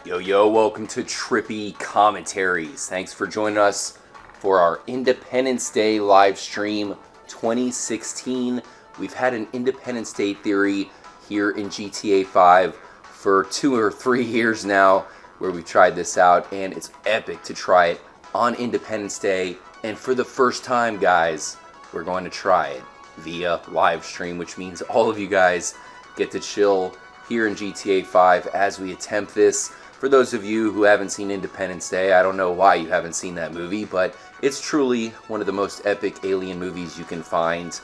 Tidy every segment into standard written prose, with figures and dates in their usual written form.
Yo, yo, welcome to Trippy Commentaries. Thanks for joining us for our Independence Day live stream 2016. We've had an Independence Day theory here in GTA 5 for 2 or 3 years now where we've tried this out, and it's epic to try it on Independence Day. And for the first time, guys, we're going to try it via live stream, which means all of you guys get to chill here in GTA 5 as we attempt this. For those of you who haven't seen Independence Day, I don't know why you haven't seen that movie, but it's truly one of the most epic alien movies you can find.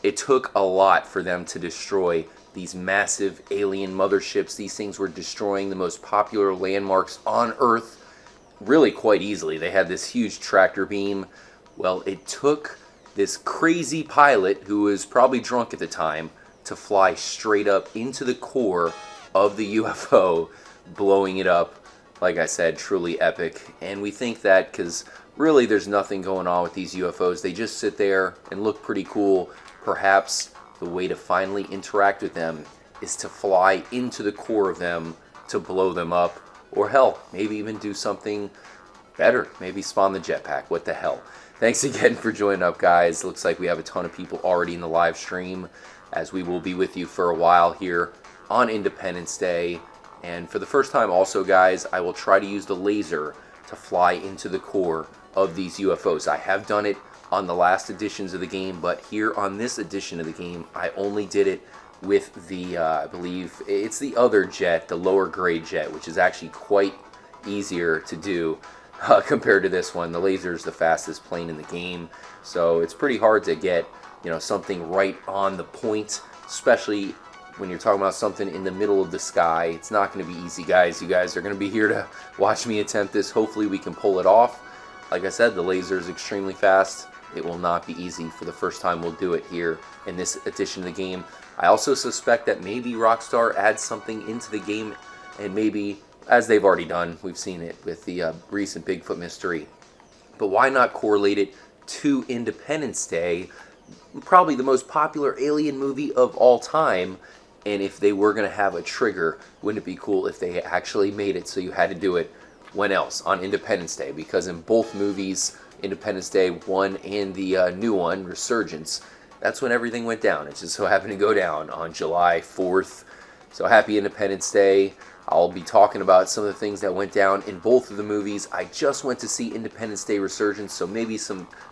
It took a lot for them to destroy these massive alien motherships. These things were destroying the most popular landmarks on Earth really quite easily. They had this huge tractor beam. Well, it took this crazy pilot who was probably drunk at the time to fly straight up into the core of the UFO, blowing it up. Like I said, truly epic. And we think that because really there's nothing going on with these UFOs. They just sit there and look pretty cool. Perhaps the way to finally interact with them is to fly into the core of them to blow them up. Or hell, maybe even do something better. Maybe spawn the jetpack. What the hell? Thanks again for joining up, guys. Looks like we have a ton of people already in the live stream, as we will be with you for a while here on Independence Day. And for the first time also, guys, I will try to use the laser to fly into the core of these UFOs. I have done it on the last editions of the game, but here on this edition of the game, I only did it with the, I believe, it's the other jet, the lower grade jet, which is actually quite easier to do compared to this one. The laser is the fastest plane in the game, so it's pretty hard to get, you know, something right on the point, especially when you're talking about something in the middle of the sky. It's not going to be easy, guys. You guys are going to be here to watch me attempt this. Hopefully we can pull it off. Like I said, the laser is extremely fast. It will not be easy. For the first time we'll do it here in this edition of the game. I also suspect that maybe Rockstar adds something into the game, and maybe, as they've already done, we've seen it with the recent Bigfoot mystery. But why not correlate it to Independence Day, probably the most popular alien movie of all time? And if they were going to have a trigger, wouldn't it be cool if they actually made it so you had to do it when else? On Independence Day. Because in both movies, Independence Day 1 and the new one, Resurgence, that's when everything went down. It just so happened to go down on July 4th. So happy Independence Day. I'll be talking about some of the things that went down in both of the movies. I just went to see Independence Day Resurgence, so maybe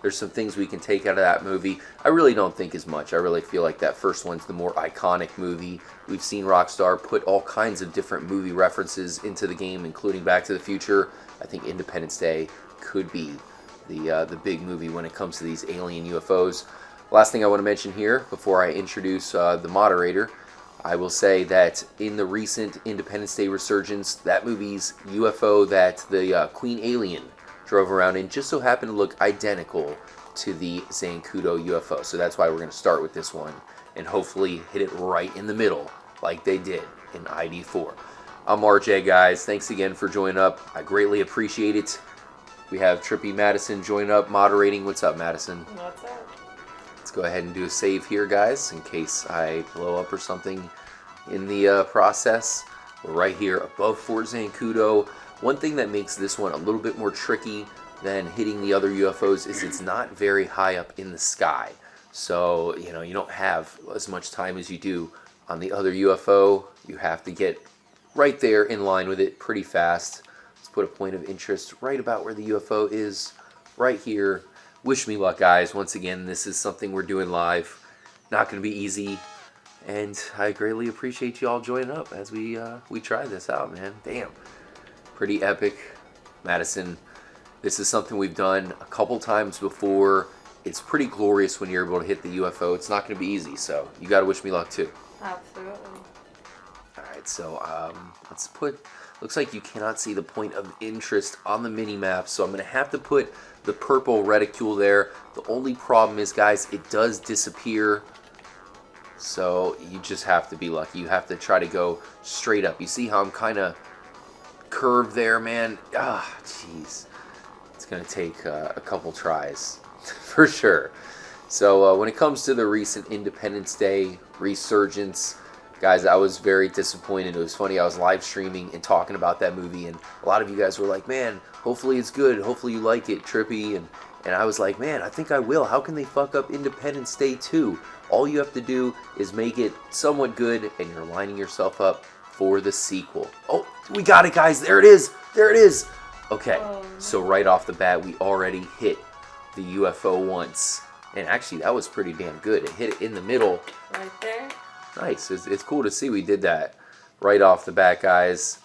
there's some things we can take out of that movie. I really don't think as much. I really feel like that first one's the more iconic movie. We've seen Rockstar put all kinds of different movie references into the game, including Back to the Future. I think Independence Day could be the big movie when it comes to these alien UFOs. Last thing I want to mention here before I introduce the moderator, I will say that in the recent Independence Day Resurgence, that movie's UFO that the Queen Alien drove around in just so happened to look identical to the Zancudo UFO. So that's why we're going to start with this one and hopefully hit it right in the middle like they did in ID4. I'm RJ, guys. Thanks again for joining up. I greatly appreciate it. We have Trippy Madison joining up, moderating. What's up, Madison? What's up? Let's go ahead and do a save here, guys, in case I blow up or something in the process. We're right here above Fort Zancudo. One thing that makes this one a little bit more tricky than hitting the other UFOs is it's not very high up in the sky. So, you know, you don't have as much time as you do on the other UFO. You have to get right there in line with it pretty fast. Let's put a point of interest right about where the UFO is, right here. Wish me luck, guys. Once again, this is something we're doing live. Not going to be easy. And I greatly appreciate you all joining up as we try this out, man. Damn. Pretty epic. Madison, this is something we've done a couple times before. It's pretty glorious when you're able to hit the UFO. It's not going to be easy, so you got to wish me luck, too. Absolutely. Alright, so let's put... Looks like you cannot see the point of interest on the mini-map, so I'm going to have to put the purple reticule there. The only problem is, guys, it does disappear. So you just have to be lucky. You have to try to go straight up. You see how I'm kind of curved there, man? Ah, jeez. It's going to take a couple tries for sure. So when it comes to the recent Independence Day Resurgence, Guys, I was very disappointed. It was funny, I was live streaming and talking about that movie, and a lot of you guys were like, man, hopefully it's good, hopefully you like it, trippy, and I was like, man, I think I will. How can they fuck up Independence Day 2? All you have to do is make it somewhat good, and you're lining yourself up for the sequel. Oh, we got it, guys. There it is. There it is. Okay, so right off the bat, we already hit the UFO once. And actually, that was pretty damn good. It hit it in the middle. Right there. Nice. It's cool to see we did that right off the bat, guys.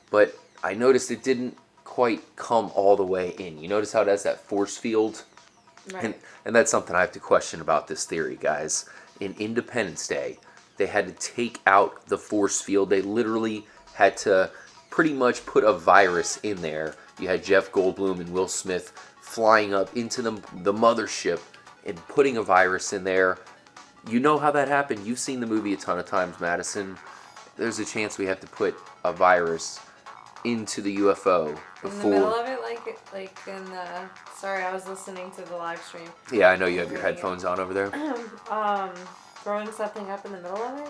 But I noticed it didn't quite come all the way in. You notice how it has that force field? Right. And that's something I have to question about this theory, guys. In Independence Day, they had to take out the force field. They literally had to pretty much put a virus in there. You had Jeff Goldblum and Will Smith flying up into the mothership and putting a virus in there. You know how that happened. You've seen the movie a ton of times, Madison. There's a chance we have to put a virus into the UFO before. In the middle of it, like in the. Sorry, I was listening to the live stream. Yeah, I know you have your headphones on over there. Throwing something up in the middle of it.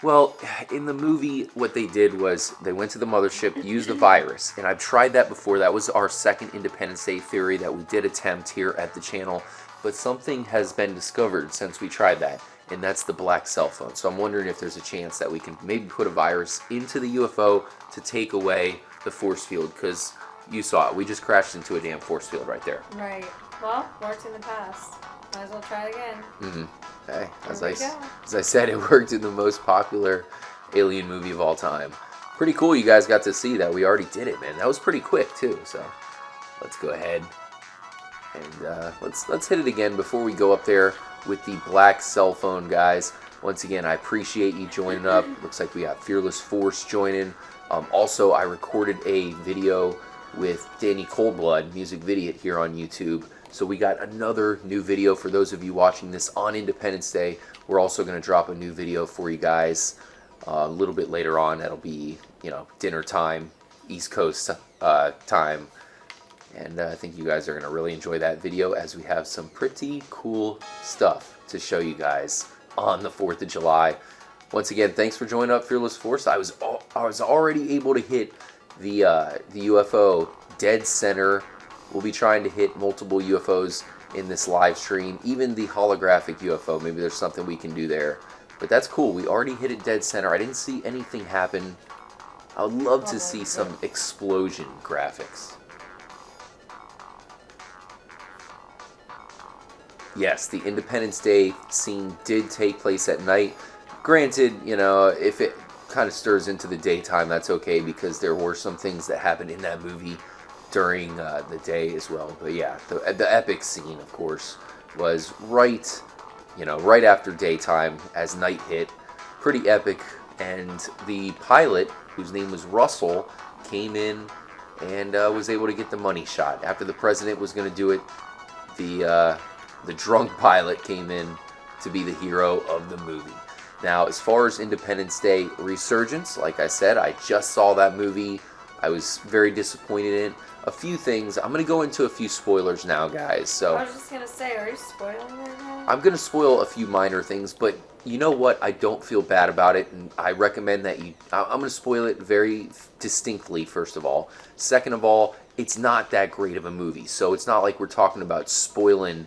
Well, in the movie, what they did was they went to the mothership, used the virus, and I've tried that before. That was our second Independence Day theory that we did attempt here at the channel. But something has been discovered since we tried that, and that's the black cell phone. So I'm wondering if there's a chance that we can maybe put a virus into the UFO to take away the force field, because you saw it. We just crashed into a damn force field right there. Right. Well, worked in the past. Might as well try it again. Mm-hmm. Hey, as I said, it worked in the most popular alien movie of all time. Pretty cool you guys got to see that. We already did it, man. That was pretty quick, too. So let's go ahead. And let's hit it again before we go up there with the black cell phone, guys. Once again, I appreciate you joining up. Looks like we got Fearless Force joining. Also, I recorded a video with Danny Coldblood, music video, here on YouTube. So we got another new video for those of you watching this on Independence Day. We're also going to drop a new video for you guys a little bit later on. That'll be, dinner time, East Coast time. And I think you guys are going to really enjoy that video, as we have some pretty cool stuff to show you guys on the 4th of July. Once again, thanks for joining up, Fearless Force. I was already able to hit the UFO dead center. We'll be trying to hit multiple UFOs in this live stream, even the holographic UFO. Maybe there's something we can do there. But that's cool. We already hit it dead center. I didn't see anything happen. I would love to see some explosion graphics. Yes, the Independence Day scene did take place at night. Granted, if it kind of stirs into the daytime, that's okay, because there were some things that happened in that movie during the day as well. But yeah, the epic scene, of course, was right after daytime as night hit. Pretty epic. And the pilot, whose name was Russell, came in and was able to get the money shot. After the president was going to do it, the drunk pilot came in to be the hero of the movie. Now, as far as Independence Day Resurgence, like I said, I just saw that movie. I was very disappointed in it. A few things. I'm going to go into a few spoilers now, guys. So I was just going to say, are you spoiling it now? I'm going to spoil a few minor things, but you know what? I don't feel bad about it, and I recommend that I'm going to spoil it very distinctly, first of all. Second of all, it's not that great of a movie, so it's not like we're talking about spoiling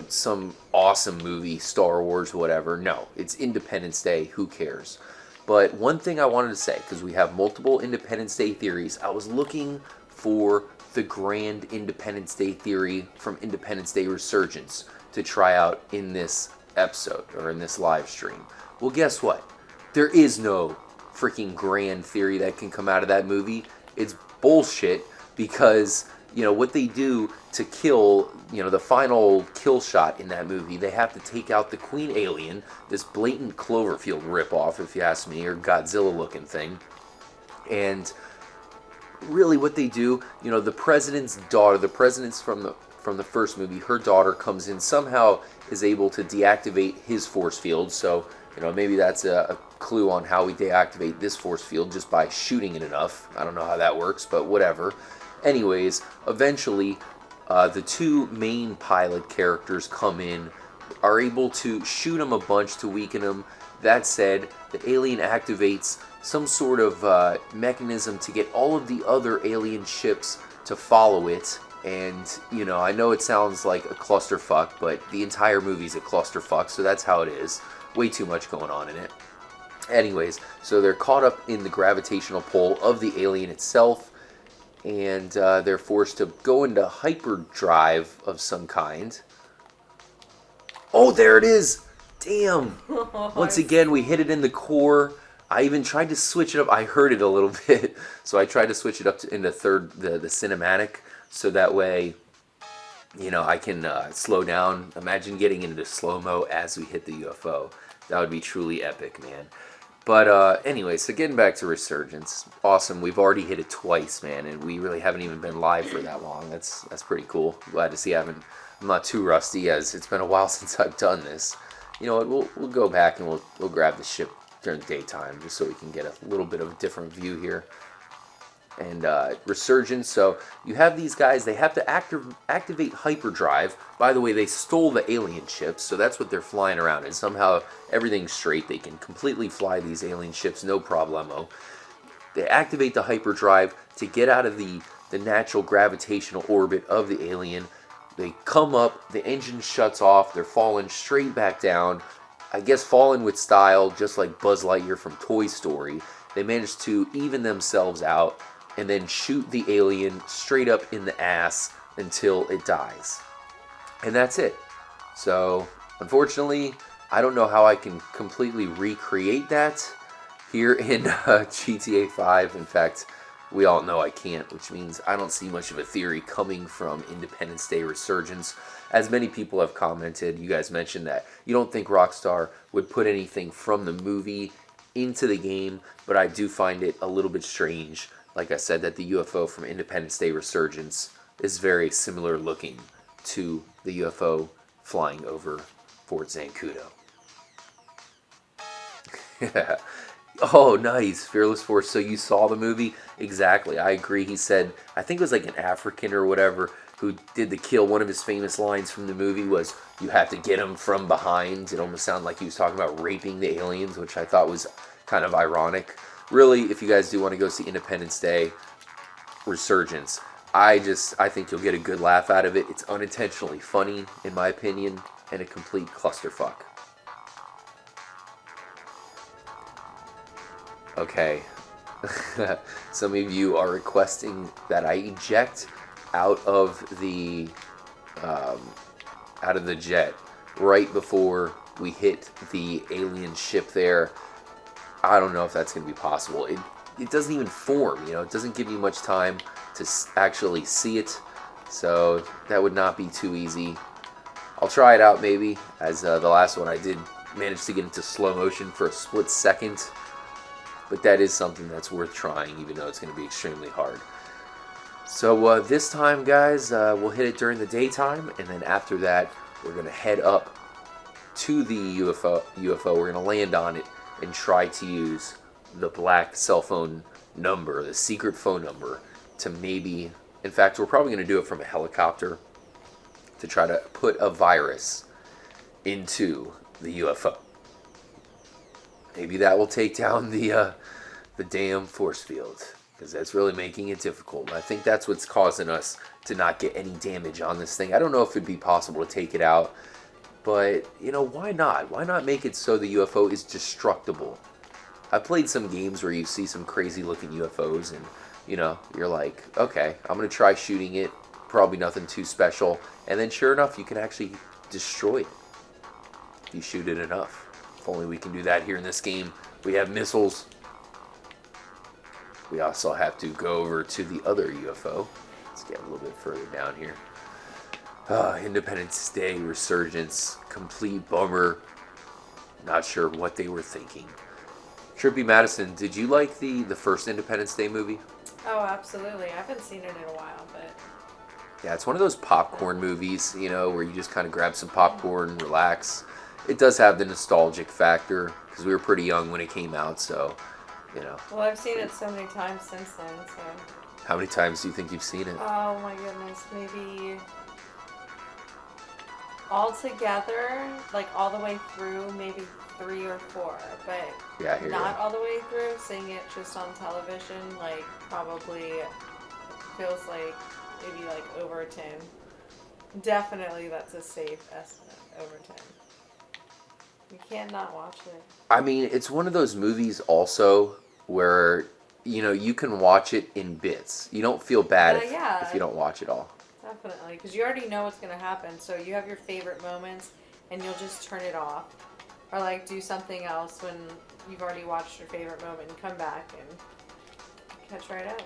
some awesome movie, Star Wars, whatever. No, it's Independence Day. Who cares? But one thing I wanted to say, because we have multiple Independence Day theories, I was looking for the grand Independence Day theory from Independence Day Resurgence to try out in this episode or in this live stream. Well, guess what? There is no freaking grand theory that can come out of that movie. It's bullshit, because what they do to kill, the final kill shot in that movie, they have to take out the Queen Alien, this blatant Cloverfield ripoff, if you ask me, or Godzilla-looking thing. And really what they do, the president's daughter, the president's from the first movie, her daughter comes in, somehow is able to deactivate his force field. So, maybe that's a clue on how we deactivate this force field, just by shooting it enough. I don't know how that works, but whatever. Anyways, eventually, the two main pilot characters come in, are able to shoot him a bunch to weaken him. That said, the alien activates some sort of mechanism to get all of the other alien ships to follow it. And, you know, I know it sounds like a clusterfuck, but the entire movie's a clusterfuck, so that's how it is. Way too much going on in it. Anyways, so they're caught up in the gravitational pull of the alien itself, and they're forced to go into hyperdrive of some kind. Oh, there it is! Damn! Once again, we hit it in the core. I even tried to switch it up. I heard it a little bit, so I tried to switch it up into the cinematic, so that way, you know, I can slow down. Imagine getting into slow-mo as we hit the UFO. That would be truly epic, man. But anyway, so getting back to Resurgence, awesome. We've already hit it twice, man, and we really haven't even been live for that long. That's pretty cool. Glad to see I'm not too rusty, as it's been a while since I've done this. You know what? We'll go back and we'll grab the ship during the daytime, just so we can get a little bit of a different view here. And Resurgence, so you have these guys, they have to activate hyperdrive. By the way, they stole the alien ships, so that's what they're flying around, and somehow everything's straight. They can completely fly these alien ships, no problemo. They activate the hyperdrive to get out of the natural gravitational orbit of the alien. They come up, the engine shuts off, they're falling straight back down. I guess falling with style, just like Buzz Lightyear from Toy Story. They manage to even themselves out and then shoot the alien straight up in the ass until it dies. And that's it. So, unfortunately, I don't know how I can completely recreate that here in GTA 5. In fact, we all know I can't, which means I don't see much of a theory coming from Independence Day Resurgence. As many people have commented, you guys mentioned that you don't think Rockstar would put anything from the movie into the game, but I do find it a little bit strange, like I said, that the UFO from Independence Day Resurgence is very similar looking to the UFO flying over Fort Zancudo. Yeah. Oh, nice. Fearless Force. So you saw the movie? Exactly. I agree. He said, I think it was like an African or whatever who did the kill. One of his famous lines from the movie was, you have to get him from behind. It almost sounded like he was talking about raping the aliens, which I thought was kind of ironic. Really, if you guys do want to go see Independence Day Resurgence, I think you'll get a good laugh out of it. It's unintentionally funny, in my opinion, and a complete clusterfuck. Okay, some of you are requesting that I eject out of the jet right before we hit the alien ship there. I don't know if that's going to be possible. It doesn't even form, you know. It doesn't give you much time to actually see it, so that would not be too easy. I'll try it out maybe, as the last one I did manage to get into slow motion for a split second. But that is something that's worth trying, even though it's going to be extremely hard. So this time, guys, we'll hit it during the daytime, and then after that, we're going to head up to the UFO. We're going to land on it and try to use the black cell phone number, the secret phone number, to maybe... In fact, we're probably going to do it from a helicopter to try to put a virus into the UFO. Maybe that will take down the damn force field, because that's really making it difficult. I think that's what's causing us to not get any damage on this thing. I don't know if it'd be possible to take it out, but, you know, why not? Why not make it so the UFO is destructible? I've played some games where you see some crazy looking UFOs and, you know, you're like, okay, I'm going to try shooting it. Probably nothing too special. And then sure enough, you can actually destroy it if you shoot it enough. If only we can do that here in this game. We have missiles. We also have to go over to the other UFO. Let's get a little bit further down here. Independence Day Resurgence. Complete bummer. Not sure what they were thinking. Trippy Madison, did you like the first Independence Day movie? Oh, absolutely. I haven't seen it in a while, but... Yeah, it's one of those popcorn movies, you know, where you just kind of grab some popcorn, relax. It does have the nostalgic factor, because we were pretty young when it came out, so, you know. Well, I've seen it so many times since then, so... How many times do you think you've seen it? Oh my goodness, maybe altogether, like all the way through, maybe 3 or 4, but Yeah, I hear not you. all the way through. Seeing it just on television, like probably feels like maybe like over 10. Definitely, that's a safe estimate. Over 10. You can't not watch it. I mean, it's one of those movies also where, you can watch it in bits. You don't feel bad if Yeah, you don't watch it all. definitely, because you already know what's gonna happen. So you have your favorite moments, and you'll just turn it off, or like do something else when you've already watched your favorite moment, and come back and catch right up.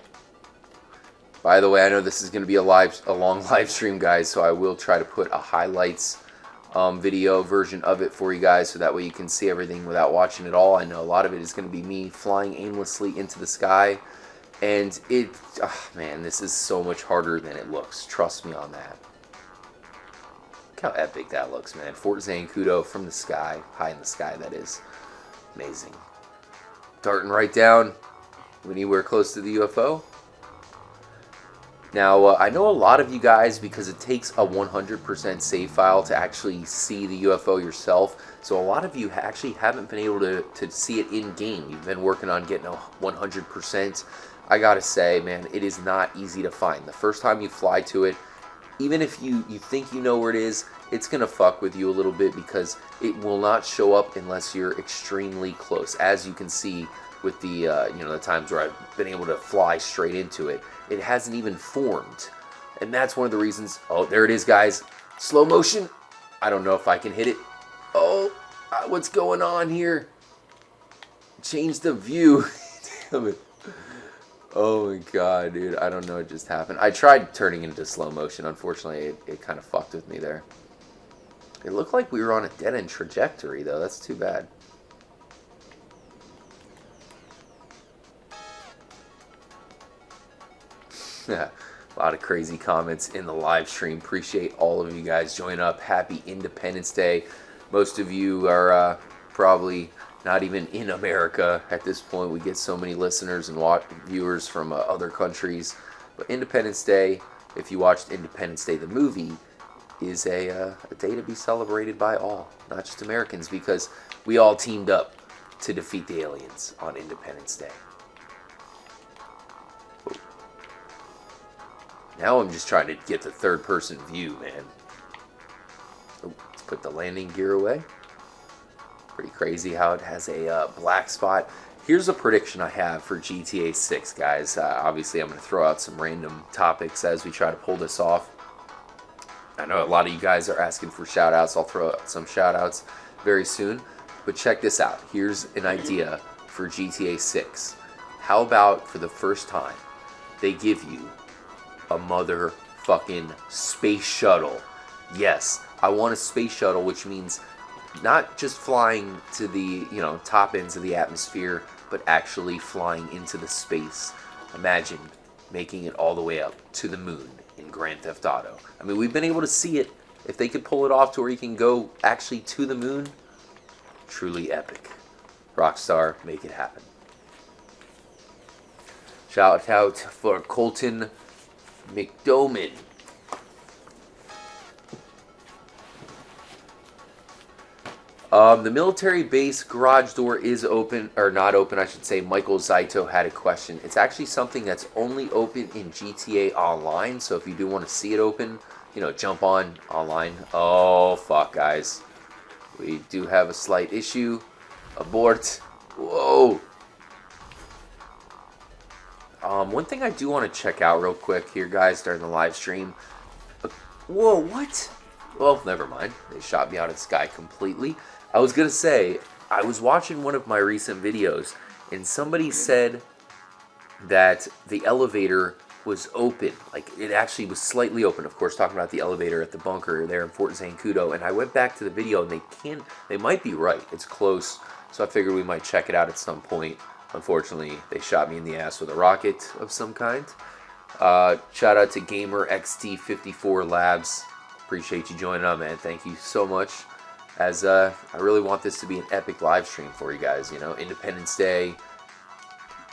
By the way, I know this is going to be a long live stream, guys, so I will try to put a highlights video version of it for you guys, so that way you can see everything without watching it all. I know a lot of it is going to be me flying aimlessly into the sky, and man, this is so much harder than it looks. Trust me on that. Look how epic that looks, man. Fort Zancudo from the sky, high in the sky, that is. Amazing. Darting right down anywhere close to the UFO. Now, I know a lot of you guys, because it takes a 100% save file to actually see the UFO yourself, so a lot of you actually haven't been able to see it in-game. You've been working on getting a 100%. I gotta say, man, it is not easy to find. The first time you fly to it, even if you think you know where it is, it's gonna fuck with you a little bit, because it will not show up unless you're extremely close. As you can see with the the times where I've been able to fly straight into it, it hasn't even formed, and that's one of the reasons. Oh, there it is, guys. Slow motion. I don't know if I can hit it. Oh, what's going on here? Change the view. Damn it. Oh my god, dude. I don't know what just happened. I tried turning into slow motion. Unfortunately, it kind of fucked with me there. It looked like we were on a dead-end trajectory, though. That's too bad. Yeah, a lot of crazy comments in the live stream. Appreciate all of you guys joining up. Happy Independence Day. Most of you are probably not even in America at this point. We get so many listeners and viewers from other countries. But Independence Day, if you watched Independence Day the movie, is a day to be celebrated by all, not just Americans, because we all teamed up to defeat the aliens on Independence Day. Now I'm just trying to get the third-person view, man. Oh, let's put the landing gear away. Pretty crazy how it has a black spot. Here's a prediction I have for GTA 6, guys. Obviously, I'm going to throw out some random topics as we try to pull this off. I know a lot of you guys are asking for shout-outs. I'll throw out some shout-outs very soon. But check this out. Here's an idea for GTA 6. How about, for the first time, they give you a motherfucking space shuttle? Yes, I want a space shuttle, which means not just flying to the, top ends of the atmosphere, but actually flying into the space. Imagine making it all the way up to the moon in Grand Theft Auto. I mean, we've been able to see it. If they could pull it off to where you can go actually to the moon, truly epic. Rockstar, make it happen. Shout out for Colton McDoman. The military base garage door is open, or not open, I should say. Michael Zaito had a question. It's actually something that's only open in GTA Online, so if you do want to see it open, jump on online. Oh, fuck, guys. We do have a slight issue. Abort. Whoa. One thing I do want to check out real quick here, guys, during the live stream. Whoa, what? Well, never mind. They shot me out of the sky completely. I was going to say, I was watching one of my recent videos, and somebody said that the elevator was open. Like, it actually was slightly open. Of course, talking about the elevator at the bunker there in Fort Zancudo. And I went back to the video, and they might be right. It's close. So I figured we might check it out at some point. Unfortunately, they shot me in the ass with a rocket of some kind. Shout out to Gamer XD54 Labs. Appreciate you joining up, man. Thank you so much. As I really want this to be an epic live stream for you guys. Independence Day.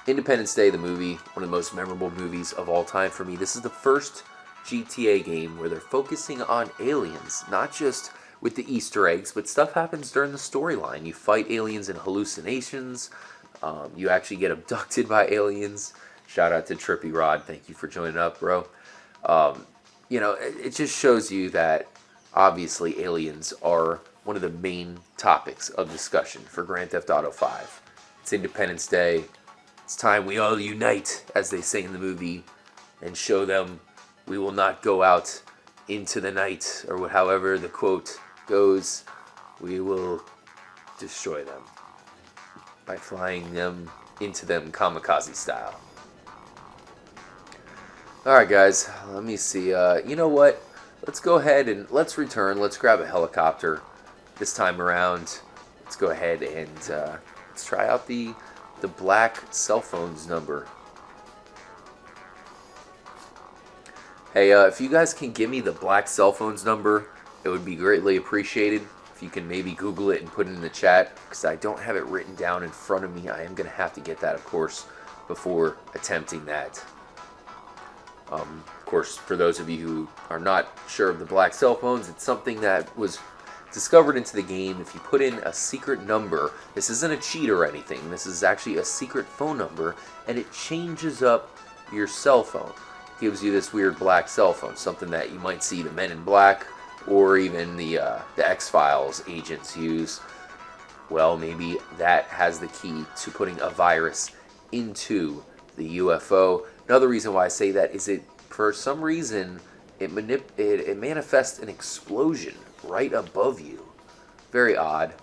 Independence Day, the movie, one of the most memorable movies of all time for me. This is the first GTA game where they're focusing on aliens, not just with the Easter eggs, but stuff happens during the storyline. You fight aliens in hallucinations. You actually get abducted by aliens. Shout out to Trippy Rod. Thank you for joining up, bro. You know, it just shows you that obviously aliens are one of the main topics of discussion for Grand Theft Auto 5. It's Independence Day. It's time we all unite, as they say in the movie, and show them we will not go out into the night, or however the quote goes. We will destroy them by flying them into them kamikaze style. Alright guys, let me see. You know what? Let's go ahead and let's return. Let's grab a helicopter this time around. Let's go ahead and let's try out the black cell phones number. Hey, if you guys can give me the black cell phones number, it would be greatly appreciated. If you can maybe Google it and put it in the chat, because I don't have it written down in front of me. I am going to have to get that, of course, before attempting that. Of course, for those of you who are not sure of the black cell phones, it's something that was discovered into the game. If you put in a secret number, this isn't a cheat or anything, this is actually a secret phone number, and it changes up your cell phone. It gives you this weird black cell phone, something that you might see the Men in Black or even the X-Files agents use. Well, maybe that has the key to putting a virus into the UFO. Another reason why I say that is for some reason, it manifests an explosion right above you. Very odd.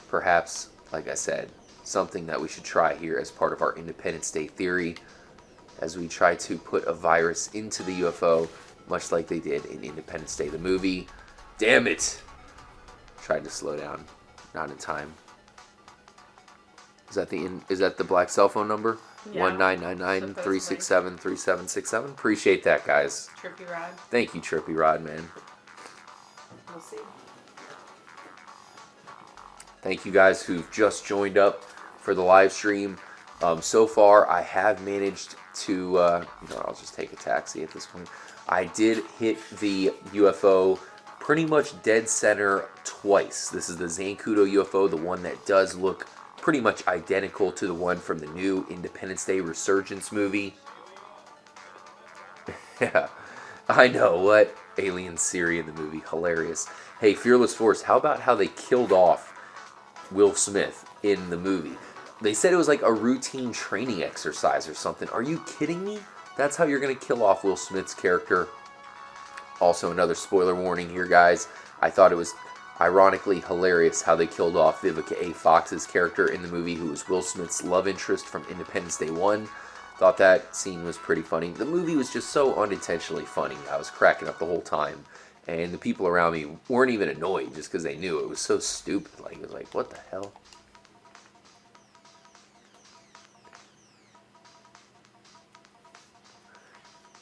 Perhaps, like I said, something that we should try here as part of our Independence Day theory, as we try to put a virus into the UFO, much like they did in Independence Day, the movie. Damn it! Tried to slow down. Not in time. Is that the black cell phone number? Yeah. 1999-367-3767. Appreciate that, guys. Trippy Rod. Thank you, Trippy Rod, man. We'll see. Thank you guys who've just joined up for the live stream. So far, I have managed to, you know, I'll just take a taxi at this point. I did hit the UFO pretty much dead center twice. This is the Zancudo UFO, the one that does look pretty much identical to the one from the new Independence Day Resurgence movie. Yeah, I know, what? Alien Siri in the movie, hilarious. Hey, Fearless Force, how about how they killed off Will Smith in the movie? They said it was like a routine training exercise or something. Are you kidding me? That's how you're going to kill off Will Smith's character. Also, another spoiler warning here, guys. I thought it was ironically hilarious how they killed off Vivica A. Fox's character in the movie, who was Will Smith's love interest from Independence Day 1. Thought that scene was pretty funny. The movie was just so unintentionally funny. I was cracking up the whole time. And the people around me weren't even annoyed just because they knew it was so stupid. Like, it was like, what the hell?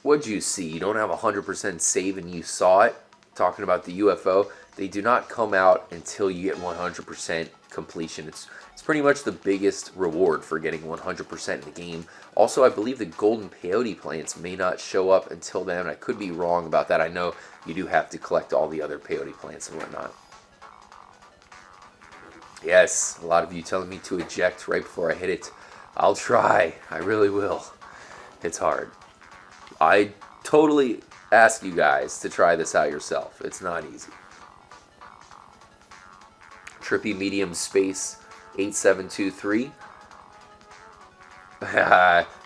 What'd you see? You don't have 100% save and you saw it? Talking about the UFO. They do not come out until you get 100% completion. It's pretty much the biggest reward for getting 100% in the game. Also, I believe the golden peyote plants may not show up until then. I could be wrong about that. I know you do have to collect all the other peyote plants and whatnot. Yes, a lot of you telling me to eject right before I hit it. I'll try. I really will. It's hard. I totally ask you guys to try this out yourself. It's not easy. Trippy Medium Space 8723.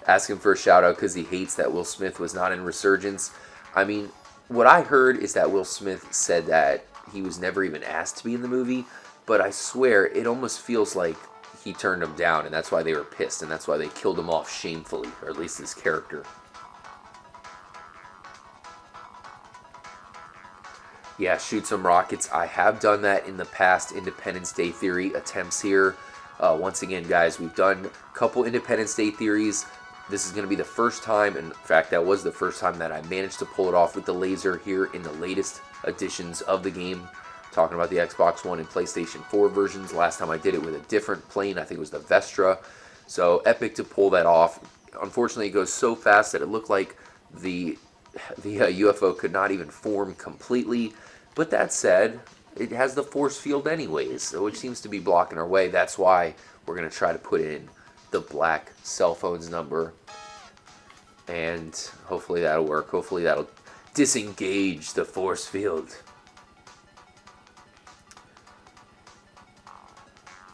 Asking for a shout out because he hates that Will Smith was not in Resurgence. I mean, what I heard is that Will Smith said that he was never even asked to be in the movie, but I swear it almost feels like he turned him down, and that's why they were pissed, and that's why they killed him off shamefully, or at least his character. Yeah, shoot some rockets. I have done that in the past Independence Day theory attempts here. Once again, guys, we've done a couple Independence Day theories. This is going to be the first time, in fact, that was the first time that I managed to pull it off with the laser here in the latest editions of the game. Talking about the Xbox One and PlayStation 4 versions. Last time I did it with a different plane. I think it was the Vestra. So epic to pull that off. Unfortunately, it goes so fast that it looked like the UFO could not even form completely. But that said, it has the force field anyways, which seems to be blocking our way. That's why we're going to try to put in the black cell phone's number. And hopefully that'll work. Hopefully that'll disengage the force field.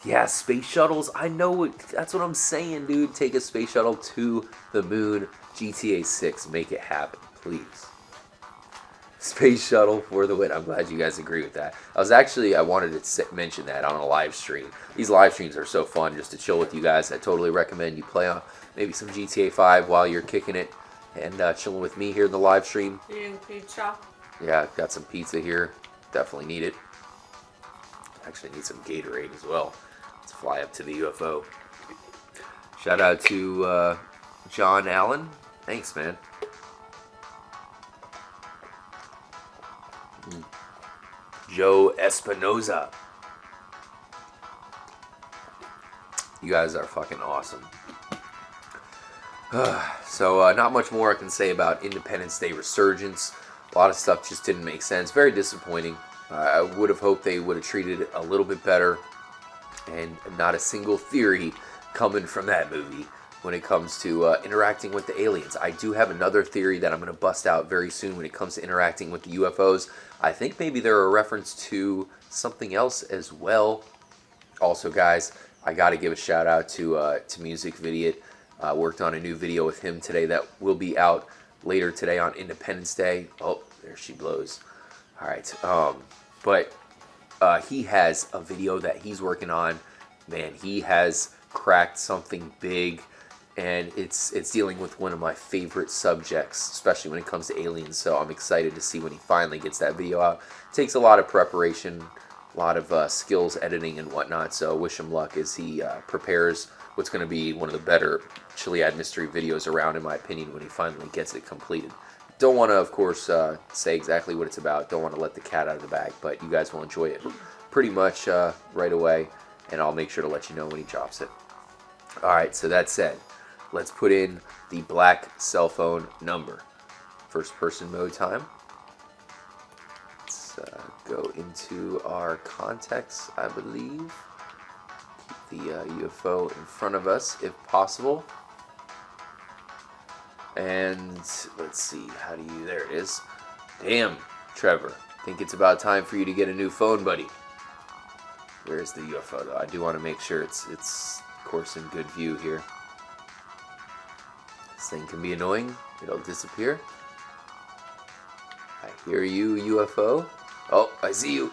Yeah, space shuttles. I know it. That's what I'm saying, dude. Take a space shuttle to the moon. GTA 6. Make it happen, please. Space shuttle for the win. I'm glad you guys agree with that. I wanted to mention that on a live stream. These live streams are so fun just to chill with you guys. I totally recommend you play on maybe some GTA 5 while you're kicking it and chilling with me here in the live stream. Eating pizza. Yeah, got some pizza here. Definitely need it. Actually need some Gatorade as well. Let's fly up to the UFO. Shout out to John Allen. Thanks, man. Joe Espinoza. You guys are fucking awesome. So not much more I can say about Independence Day resurgence. A lot of stuff just didn't make sense. Very disappointing. I would have hoped they would have treated it a little bit better. And not a single theory coming from that movie when it comes to interacting with the aliens. I do have another theory that I'm going to bust out very soon when it comes to interacting with the UFOs. I think maybe they're a reference to something else as well. Also, guys, I got to give a shout out to Music Vidiot. Worked on a new video with him today that will be out later today on Independence Day. Oh, there she blows. All right. But he has a video that he's working on. Man, he has cracked something big. And it's dealing with one of my favorite subjects, especially when it comes to aliens. So I'm excited to see when he finally gets that video out. It takes a lot of preparation, a lot of skills editing and whatnot. So wish him luck as he prepares what's going to be one of the better Chiliad mystery videos around, in my opinion, when he finally gets it completed. Don't want to, of course, say exactly what it's about. Don't want to let the cat out of the bag, but you guys will enjoy it pretty much right away. And I'll make sure to let you know when he drops it. All right, so that said, let's put in the black cell phone number. First person mode time. Let's go into our contacts, I believe. Keep the UFO in front of us if possible. And let's see, how do you, there it is. Damn, Trevor, think it's about time for you to get a new phone, buddy. Where's the UFO though? I do want to make sure it's of course in good view here. This thing can be annoying. It'll disappear. I hear you, UFO. Oh, I see you.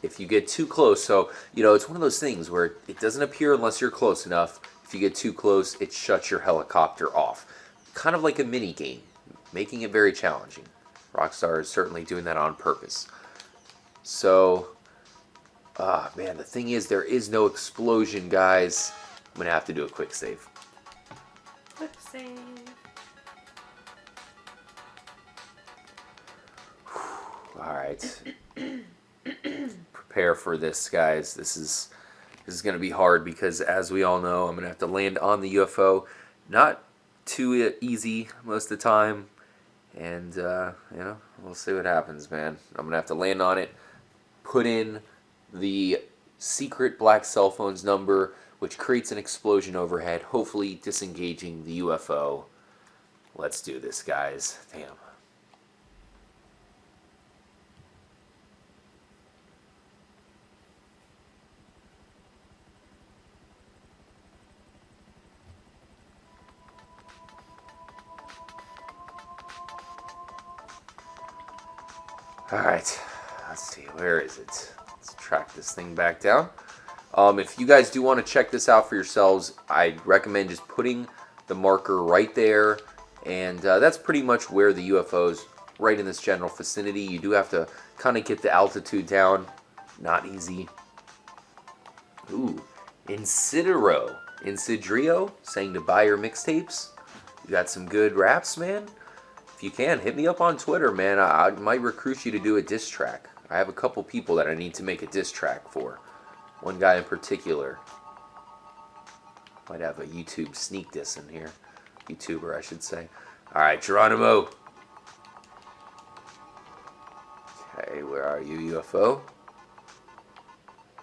If you get too close, so, you know, it's one of those things where it doesn't appear unless you're close enough. If you get too close, it shuts your helicopter off. Kind of like a mini game, making it very challenging. Rockstar is certainly doing that on purpose. So, man, the thing is, there is no explosion, guys. I'm going to have to do a quick save. Quick save. Alright. Prepare for this, guys. This is going to be hard because, as we all know, I'm going to have to land on the UFO. Not too easy most of the time. And, you know, we'll see what happens, man. I'm going to have to land on it, put in the secret black cell phone's number, which creates an explosion overhead, hopefully disengaging the UFO. Let's do this, guys. Damn. Alright, let's see, where is it? Let's track this thing back down. If you guys do want to check this out for yourselves, I recommend just putting the marker right there. And that's pretty much where the UFO's right in this general vicinity. You do have to kind of get the altitude down. Not easy. Ooh, Insidrio saying to buy your mixtapes. You got some good raps, man? If you can, hit me up on Twitter, man. I might recruit you to do a diss track. I have a couple people that I need to make a diss track for. One guy in particular. Might have a YouTube sneak diss in here. YouTuber, I should say. Alright, Geronimo. Okay. Okay, where are you, UFO?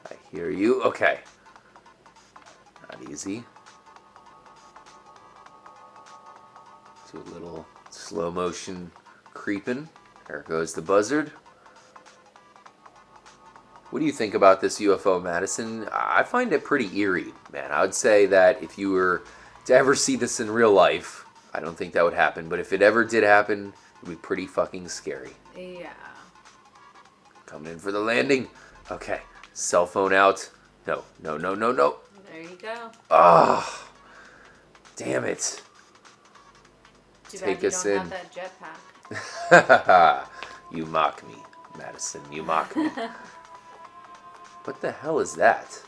I hear you. Okay. Not easy. Do a little slow motion creeping. There goes the buzzard. What do you think about this UFO, Madison? I find it pretty eerie, man. I would say that if you were to ever see this in real life, I don't think that would happen. But if it ever did happen, it would be pretty fucking scary. Yeah. Coming in for the landing. Okay. Cell phone out. No, no, no, no, no. There you go. Oh, damn it. Too Take bad you us don't in. have that jetpack. You mock me, Madison. You mock me. What the hell is that?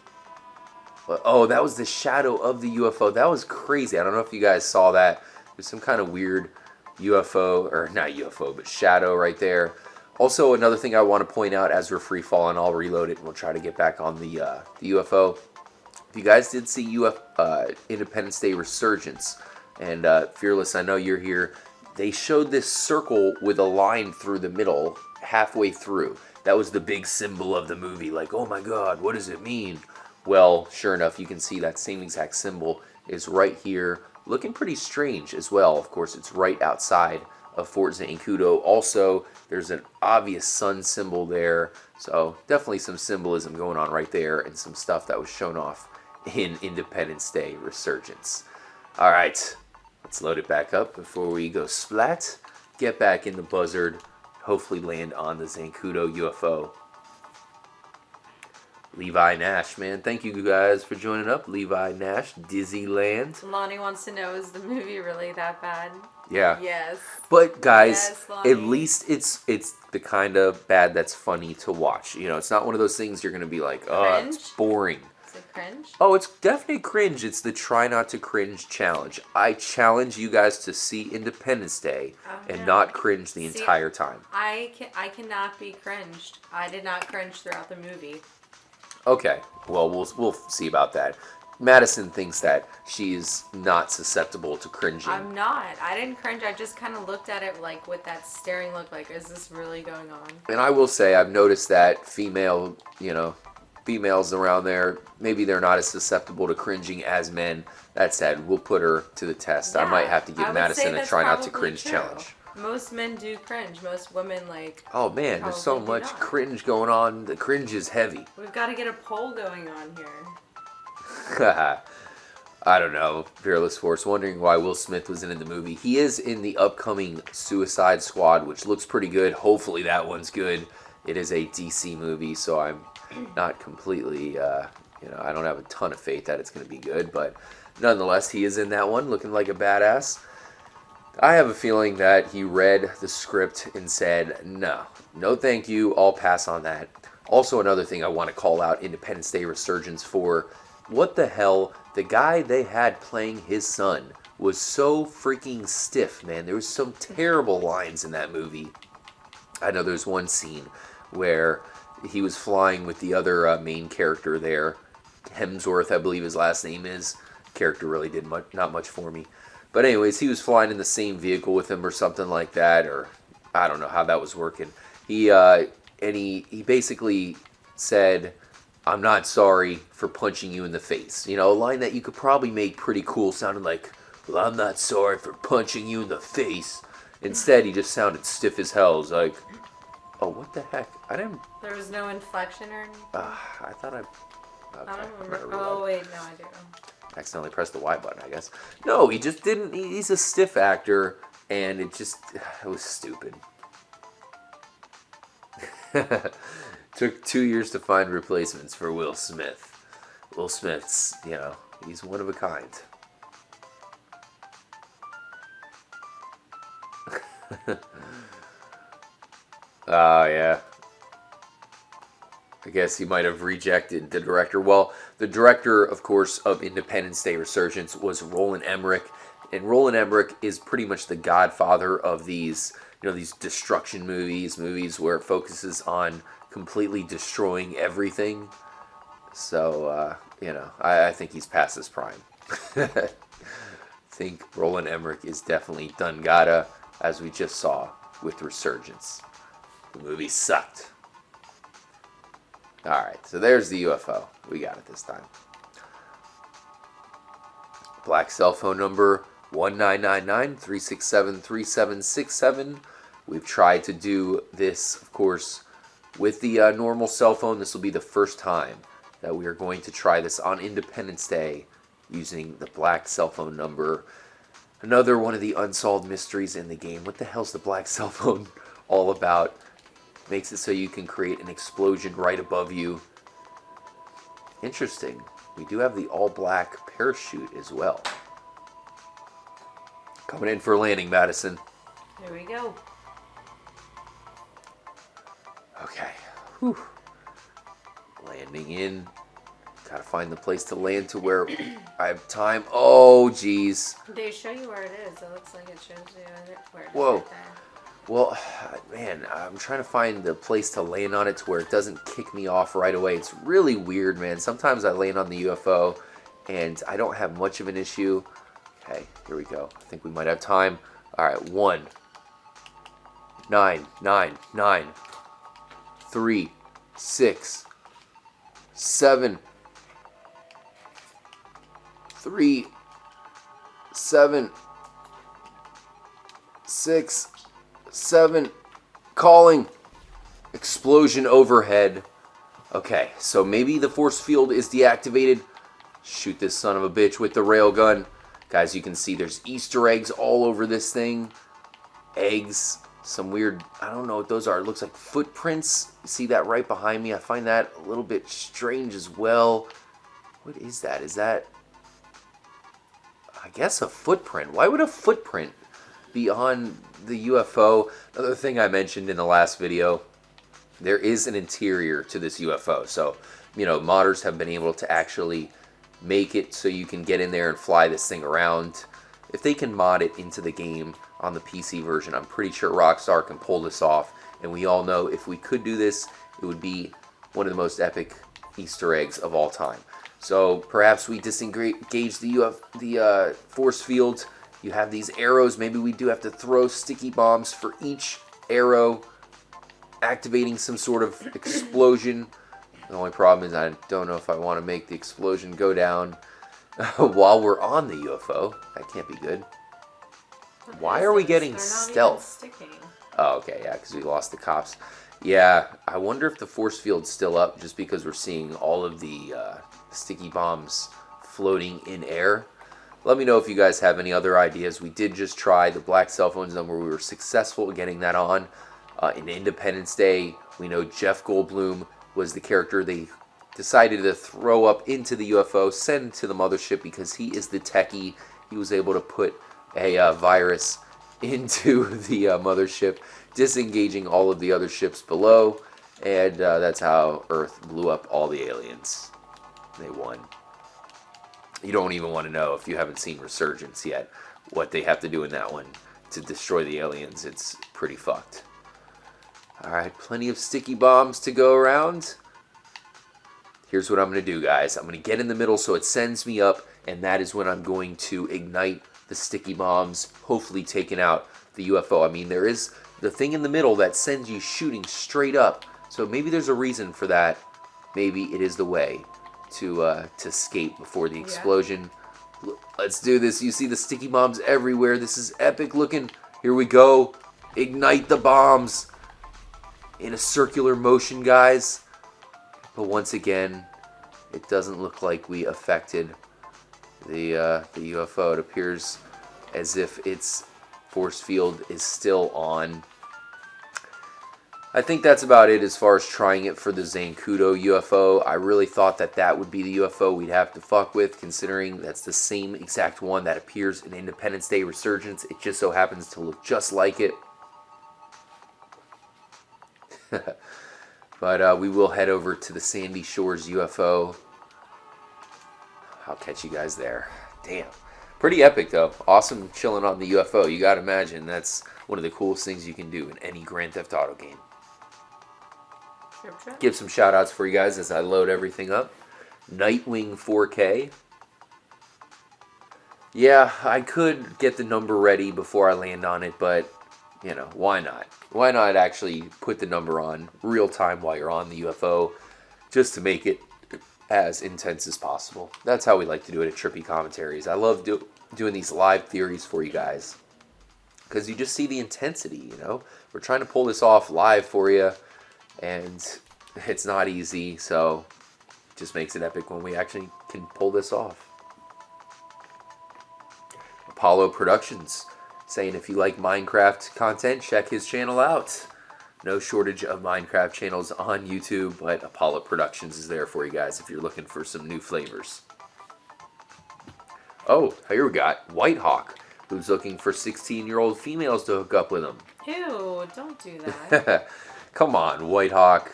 Oh, that was the shadow of the UFO. That was crazy. I don't know if you guys saw that. There's some kind of weird UFO, or not UFO, but shadow right there. Also, another thing I want to point out as we're free falling, I'll reload it and we'll try to get back on the UFO. If you guys did see Independence Day Resurgence, and Fearless, I know you're here, they showed this circle with a line through the middle, halfway through. That was the big symbol of the movie, like, oh my god, what does it mean? Well, sure enough, you can see that same exact symbol is right here, looking pretty strange as well. Of course, it's right outside of Fort Zancudo. Also, there's an obvious sun symbol there, so definitely some symbolism going on right there, and some stuff that was shown off in Independence Day Resurgence. All right, let's load it back up before we go splat. Get back in the buzzard, hopefully land on the Zancudo UFO. Levi Nash, man. Thank you guys for joining up. Levi Nash, Disneyland. Lonnie wants to know, is the movie really that bad? Yeah. Yes. But guys, Yes, Lonnie. at least it's the kind of bad that's funny to watch. You know, it's not one of those things you're going to be like, oh, it's Cringe? boring. Is it cringe? Oh, it's definitely cringe. It's the try not to cringe challenge. I challenge you guys to see Independence Day and no. not cringe the entire time. I cannot be cringed. I did not cringe throughout the movie. Okay, well, we'll see about that. Madison thinks that she's not susceptible to cringing. I'm not. I didn't cringe. I just kind of looked at it like with that staring look, like, is this really going on? And I will say, I've noticed that females around there, maybe they're not as susceptible to cringing as men. That said, we'll put her to the test. I might have to give Madison a try not to cringe challenge. Most men do cringe. Most women, like... Oh man, there's so much cringe going on. The cringe is heavy. We've got to get a poll going on here. I don't know. Fearless Force, wondering why Will Smith wasn't in the movie. He is in the upcoming Suicide Squad, which looks pretty good. Hopefully that one's good. It is a DC movie, so I'm not completely, I don't have a ton of faith that it's going to be good. But nonetheless, he is in that one, looking like a badass. I have a feeling that he read the script and said, no thank you, I'll pass on that. Also, another thing I want to call out Independence Day Resurgence for, what the hell, the guy they had playing his son was so freaking stiff, man. There was some terrible lines in that movie. I know there's one scene where he was flying with the other main character there, Hemsworth, I believe his last name is. Character really did not much for me. But anyways, he was flying in the same vehicle with him or something like that, or I don't know how that was working. He basically said, I'm not sorry for punching you in the face. You know, a line that you could probably make pretty cool, sounded like, well, I'm not sorry for punching you in the face. Instead, he just sounded stiff as hell. It was like, oh, what the heck? There was no inflection or anything? I thought okay, I don't remember. Oh, wait, no, I do. Accidentally pressed the Y button, I guess. No, he just didn't. He's a stiff actor, and it was stupid. Took 2 years to find replacements for Will Smith. Will Smith's, he's one of a kind. Oh, yeah. I guess he might have rejected the director. Well, the director, of course, of Independence Day Resurgence was Roland Emmerich. And Roland Emmerich is pretty much the godfather of these, these destruction movies where it focuses on completely destroying everything. So, I think he's past his prime. I think Roland Emmerich is definitely done gata, as we just saw with Resurgence. The movie sucked. Alright, so there's the UFO. We got it this time. Black cell phone number 1999-367-3767. We've tried to do this, of course, with the normal cell phone. This will be the first time that we are going to try this on Independence Day using the black cell phone number. Another one of the unsolved mysteries in the game. What the hell's the black cell phone all about? Makes it so you can create an explosion right above you. Interesting. We do have the all-black parachute as well. Coming in for landing, Madison. Here we go. Okay. Whew. Landing in. Gotta find the place to land to where I have time. Oh, jeez. They show you where it is. It looks like it shows you where it is. Whoa. Right there. Well, man, I'm trying to find the place to land on it to where it doesn't kick me off right away. It's really weird, man. Sometimes I land on the UFO and I don't have much of an issue. Okay, here we go. I think we might have time. All right, 1, 9, 9, 9, 3, 6, 7, 3, 7, 6, 7, calling. Explosion overhead. Okay, so maybe the force field is deactivated. Shoot this son of a bitch with the railgun. Guys, you can see there's Easter eggs all over this thing. Eggs. Some weird, I don't know what those are. It looks like footprints. See that right behind me? I find that a little bit strange as well. What is that? Is that, I guess, a footprint? Why would a footprint be on the UFO? Another thing I mentioned in the last video, there is an interior to this UFO. So, you know, modders have been able to actually make it so you can get in there and fly this thing around. If they can mod it into the game on the PC version, I'm pretty sure Rockstar can pull this off. And we all know if we could do this, it would be one of the most epic Easter eggs of all time. So perhaps we disengage the force field. You have these arrows. Maybe we do have to throw sticky bombs for each arrow, activating some sort of explosion. The only problem is I don't know if I want to make the explosion go down while we're on the UFO. That can't be good. Why are we getting stealth? Oh, okay, yeah, because we lost the cops. Yeah, I wonder if the force field's still up just because we're seeing all of the sticky bombs floating in air. Let me know if you guys have any other ideas. We did just try the black cell phones number. We were successful at getting that on. In Independence Day, we know Jeff Goldblum was the character they decided to throw up into the UFO, send to the mothership because he is the techie. He was able to put a virus into the mothership, disengaging all of the other ships below, and that's how Earth blew up all the aliens. They won. You don't even want to know, if you haven't seen Resurgence yet, what they have to do in that one to destroy the aliens. It's pretty fucked. Alright, plenty of sticky bombs to go around. Here's what I'm going to do, guys. I'm going to get in the middle so it sends me up, and that is when I'm going to ignite the sticky bombs, hopefully taking out the UFO. I mean, there is the thing in the middle that sends you shooting straight up, so maybe there's a reason for that. Maybe it is the way to escape before the explosion. Yeah. Let's do this. You see the sticky bombs everywhere. This is epic looking. Here we go. Ignite the bombs in a circular motion, guys. But once again, it doesn't look like we affected the UFO. It appears as if its force field is still on. I think that's about it as far as trying it for the Zancudo UFO. I really thought that that would be the UFO we'd have to fuck with, considering that's the same exact one that appears in Independence Day Resurgence. It just so happens to look just like it. But we will head over to the Sandy Shores UFO. I'll catch you guys there. Damn. Pretty epic, though. Awesome chilling on the UFO. You gotta imagine that's one of the coolest things you can do in any Grand Theft Auto game. Give some shout outs for you guys as I load everything up. Nightwing 4K. Yeah, I could get the number ready before I land on it, but you know, why not? Why not actually put the number on real time while you're on the UFO, just to make it as intense as possible. That's how we like to do it at Trippy Commentaries. I love doing these live theories for you guys, because you just see the intensity, you know? We're trying to pull this off live for you, and it's not easy, so it just makes it epic when we actually can pull this off. Apollo Productions saying if you like Minecraft content, check his channel out. No shortage of Minecraft channels on YouTube, but Apollo Productions is there for you guys if you're looking for some new flavors. Oh, here we got Whitehawk, who's looking for 16-year-old females to hook up with him. Ew, don't do that. Come on, Whitehawk.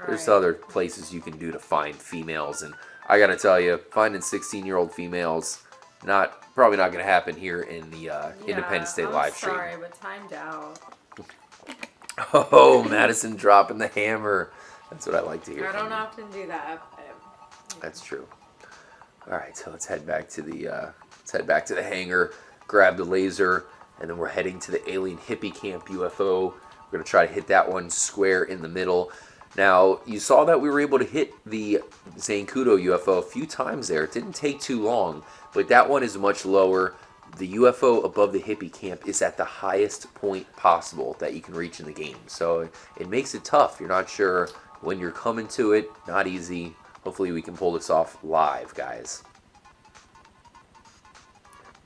There's Right. other places you can do to find females, and I gotta tell you, finding 16-year-old females, probably not gonna happen here in the Independence Day live stream. Sorry, but timed out. Oh, Madison dropping the hammer. That's what I like to hear. I don't from you. often do that. That's true. All right, so let's head back to the hangar, grab the laser, and then we're heading to the alien Hippie Camp UFO. We're gonna try to hit that one square in the middle. Now, you saw that we were able to hit the Zancudo UFO a few times there. It didn't take too long, but that one is much lower. The UFO above the Hippie Camp is at the highest point possible that you can reach in the game. So it makes it tough. You're not sure when you're coming to it. Not easy. Hopefully we can pull this off live, guys.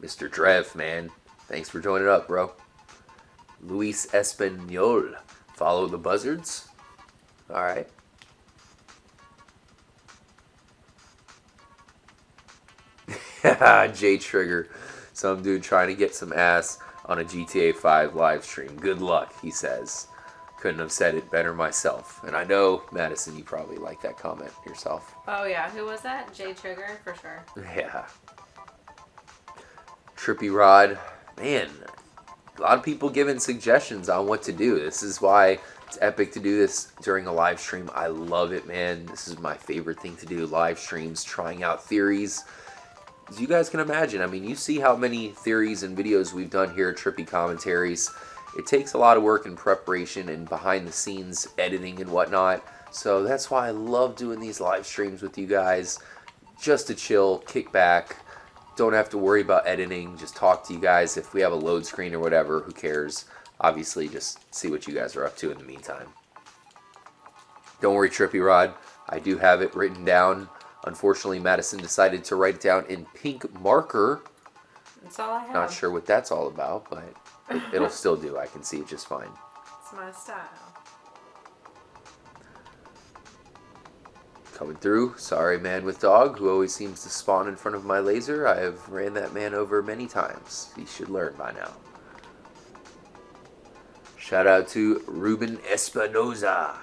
Mr. Drev, man. Thanks for joining up, bro. Luis Espanol. Follow the buzzards. All right. J Trigger. Some dude trying to get some ass on a GTA 5 live stream. Good luck, he says. Couldn't have said it better myself. And I know, Madison, you probably like that comment yourself. Oh yeah, who was that? J Trigger for sure. Yeah. Trippy Rod. Man, a lot of people giving suggestions on what to do. This is why it's epic to do this during a live stream. I love it, man. This is my favorite thing to do. Live streams, trying out theories. As you guys can imagine, I mean, you see how many theories and videos we've done here at Trippy Commentaries. It takes a lot of work and preparation and behind the scenes editing and whatnot. So that's why I love doing these live streams with you guys. Just to chill, kick back. Don't have to worry about editing. Just talk to you guys. If we have a load screen or whatever, who cares? Obviously, just see what you guys are up to in the meantime. Don't worry, Trippy Rod. I do have it written down. Unfortunately, Madison decided to write it down in pink marker. That's all I have. Not sure what that's all about, but it'll still do. I can see it just fine. It's my style. Coming through. Sorry, man with dog, who always seems to spawn in front of my laser. I have ran that man over many times. He should learn by now. Shout out to Ruben Espinoza.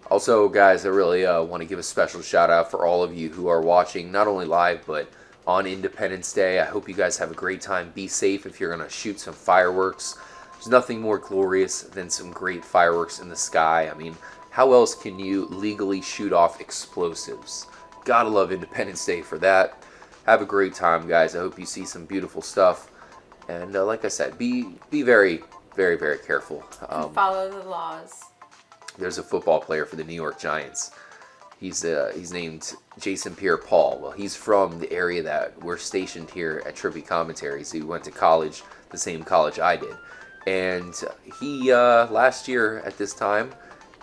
Also, guys, I really want to give a special shout out for all of you who are watching, not only live, but on Independence Day. I hope you guys have a great time. Be safe if you're going to shoot some fireworks. There's nothing more glorious than some great fireworks in the sky. I mean, how else can you legally shoot off explosives? Gotta love Independence Day for that. Have a great time, guys. I hope you see some beautiful stuff. And like I said, be very, very, very careful. Follow the laws. There's a football player for the New York Giants. He's named Jason Pierre-Paul. Well, he's from the area that we're stationed here at Trippy Commentaries. He went to college, the same college I did. And he, last year at this time,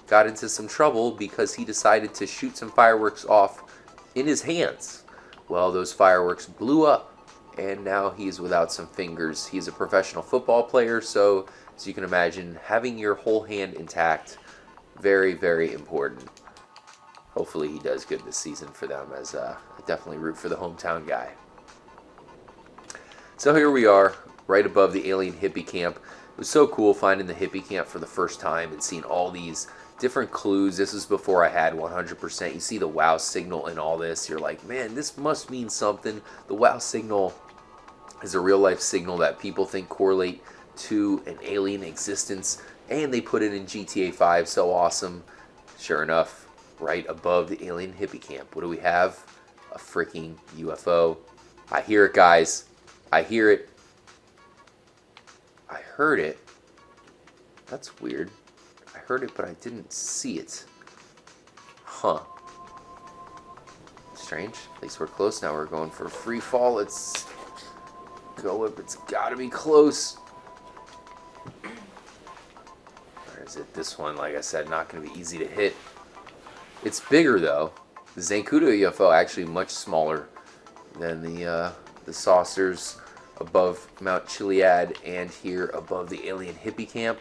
got into some trouble because he decided to shoot some fireworks off in his hands. Well, those fireworks blew up, and now he's without some fingers. He's a professional football player, so as you can imagine, having your whole hand intact, very, very important. Hopefully he does good this season for them, as I definitely root for the hometown guy. So here we are, right above the alien hippie camp. It was so cool finding the hippie camp for the first time and seeing all these different clues. This is before I had 100%. You see the wow signal in all this. You're like, man, this must mean something. The wow signal is a real life signal that people think correlate to an alien existence. And they put it in GTA 5. So awesome. Sure enough, right above the alien hippie camp. What do we have? A freaking UFO. I hear it, guys. I hear it. I heard it. That's weird. I heard it, but I didn't see it. Huh. Strange. At least we're close now. We're going for a free fall. Let's go up. It's gotta be close. Where is it? This one, like I said, not gonna be easy to hit. It's bigger though. The Zancudo UFO actually much smaller than the saucers above Mount Chiliad and here above the alien hippie camp.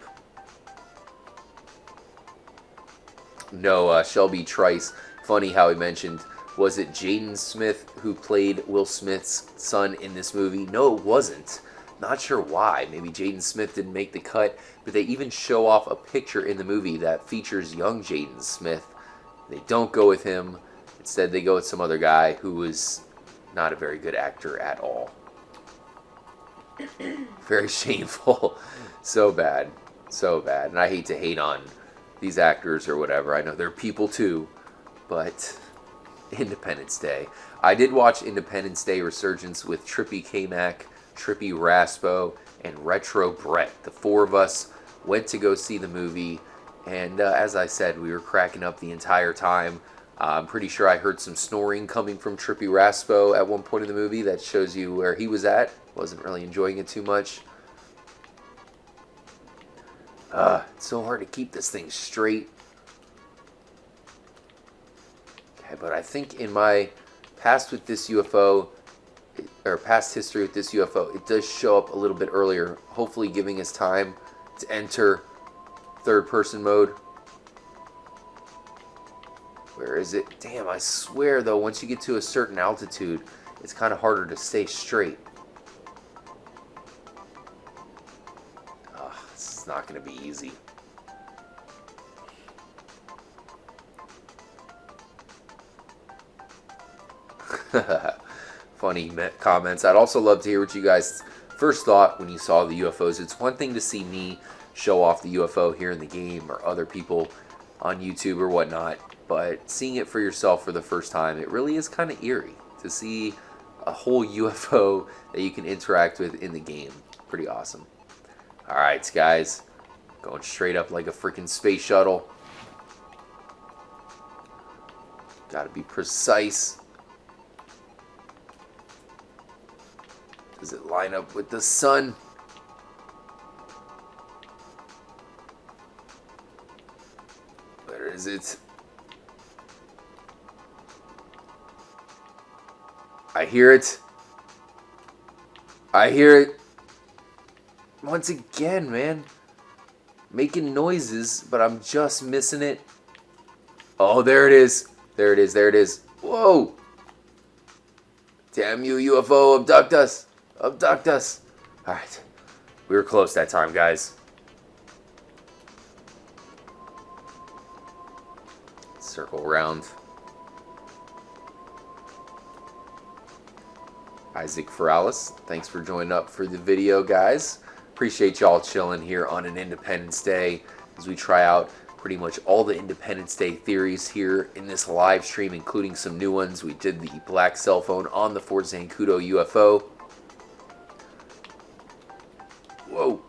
No, Shelby Trice. Funny how he mentioned, was it Jaden Smith who played Will Smith's son in this movie? No, it wasn't. Not sure why. Maybe Jaden Smith didn't make the cut, but they even show off a picture in the movie that features young Jaden Smith. They don't go with him. Instead, they go with some other guy who was not a very good actor at all. Very shameful. So bad. So bad. And I hate to hate on these actors or whatever. I know they're people too. But Independence Day. I did watch Independence Day Resurgence with Trippy K-Mac, Trippy Raspo, and Retro Brett. The four of us went to go see the movie. And as I said, we were cracking up the entire time. I'm pretty sure I heard some snoring coming from Trippy Raspo at one point in the movie. That shows you where he was at. Wasn't really enjoying it too much. It's so hard to keep this thing straight. Okay, but I think in my past with this UFO, or past history with this UFO, it does show up a little bit earlier, hopefully giving us time to enter third person mode. Where is it? Damn, I swear though, once you get to a certain altitude, it's kind of harder to stay straight. This is not going to be easy. Funny comments. I'd also love to hear what you guys first thought when you saw the UFOs. It's one thing to see me show off the UFO here in the game or other people on YouTube or whatnot, but seeing it for yourself for the first time, it really is kind of eerie to see a whole UFO that you can interact with in the game. Pretty awesome. Alright, guys. Going straight up like a freaking space shuttle. Gotta be precise. Does it line up with the sun? Where is it? I hear it. I hear it. Once again, man. Making noises, but I'm just missing it. Oh, there it is. There it is. There it is. Whoa. Damn you, UFO. Abduct us. Abduct us. Alright. We were close that time, guys. Circle around. Isaac Ferralis, thanks for joining up for the video, guys. Appreciate y'all chilling here on an Independence Day as we try out pretty much all the Independence Day theories here in this live stream, including some new ones. We did the black cell phone on the Fort Zancudo UFO. Whoa.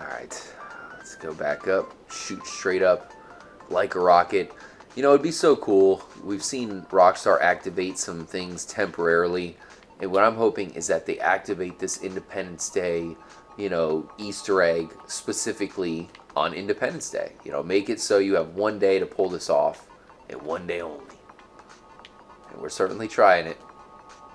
Alright, let's go back up, shoot straight up like a rocket. You know, it'd be so cool. We've seen Rockstar activate some things temporarily, and what I'm hoping is that they activate this Independence Day, you know, Easter egg specifically on Independence Day. You know, make it so you have one day to pull this off, and one day only. And we're certainly trying it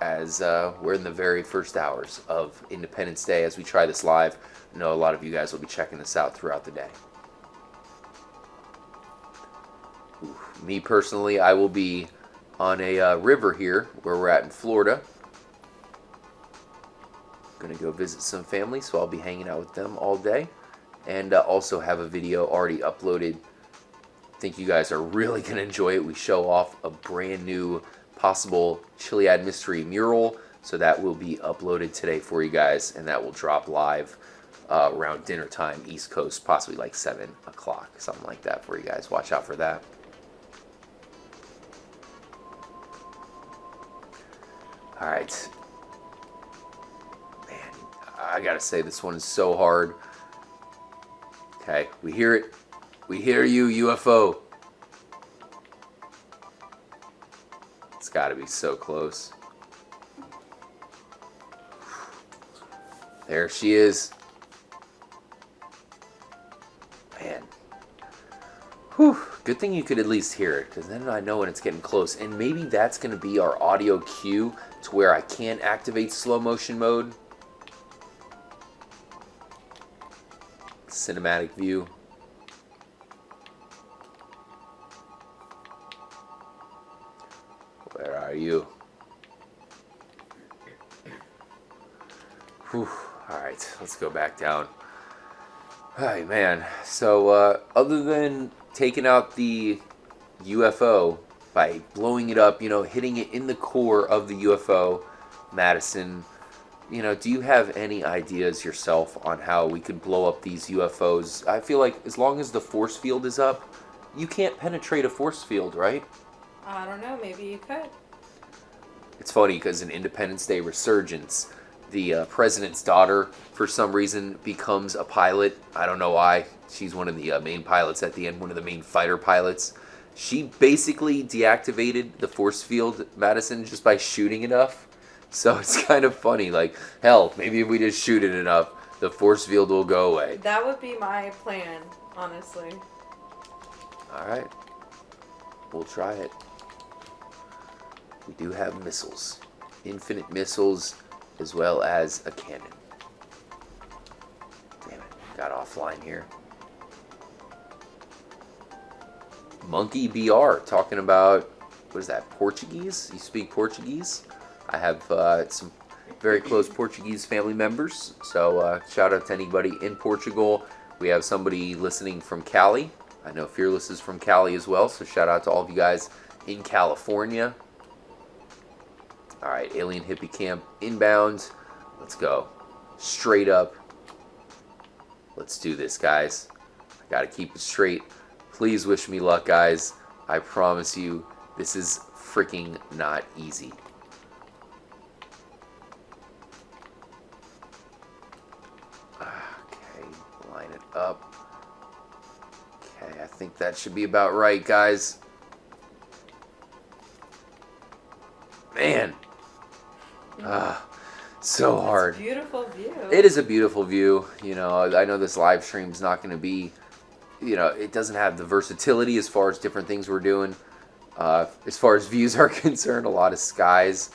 as we're in the very first hours of Independence Day as we try this live. I know a lot of you guys will be checking this out throughout the day. Me personally, I will be on a river here where we're at in Florida. Gonna go visit some family, so I'll be hanging out with them all day, and also have a video already uploaded. I think you guys are really gonna enjoy it. We show off a brand new possible Chiliad mystery mural, so that will be uploaded today for you guys, and that will drop live around dinner time, East Coast, possibly like 7 o'clock, something like that for you guys. Watch out for that. Alright. Man, I gotta say, this one is so hard. Okay, we hear it. We hear you, UFO. It's gotta be so close. There she is. Man. Whew. Good thing you could at least hear it, because then I know when it's getting close. And maybe that's going to be our audio cue to where I can activate slow motion mode. Cinematic view. Where are you? Whew. Alright, let's go back down. Hey man, so other than taking out the UFO by blowing it up, you know, hitting it in the core of the UFO, Madison, you know, do you have any ideas yourself on how we could blow up these UFOs? I feel like as long as the force field is up, you can't penetrate a force field, right? I don't know, maybe you could. It's funny because in Independence Day Resurgence, the president's daughter, for some reason, becomes a pilot. I don't know why. She's one of the main pilots at the end, one of the main fighter pilots. She basically deactivated the force field, Madison, just by shooting enough. So it's kind of funny. Like, hell, maybe if we just shoot it enough, the force field will go away. That would be my plan, honestly. Alright. We'll try it. We do have missiles. Infinite missiles, as well as a cannon. Damn it, got offline here. Monkey BR talking about, what is that, Portuguese? You speak Portuguese? I have some very close Portuguese family members, so shout out to anybody in Portugal. We have somebody listening from Cali. I know Fearless is from Cali as well, so shout out to all of you guys in California. Alright, Alien Hippie Camp inbound. Let's go. Straight up. Let's do this, guys. I gotta keep it straight. Please wish me luck, guys. I promise you, this is freaking not easy. Okay, line it up. Okay, I think that should be about right, guys. Man. So hard. It's a beautiful view. It is a beautiful view. You know, I know this live stream's not going to be, you know, it doesn't have the versatility as far as different things we're doing. As far as views are concerned, a lot of skies.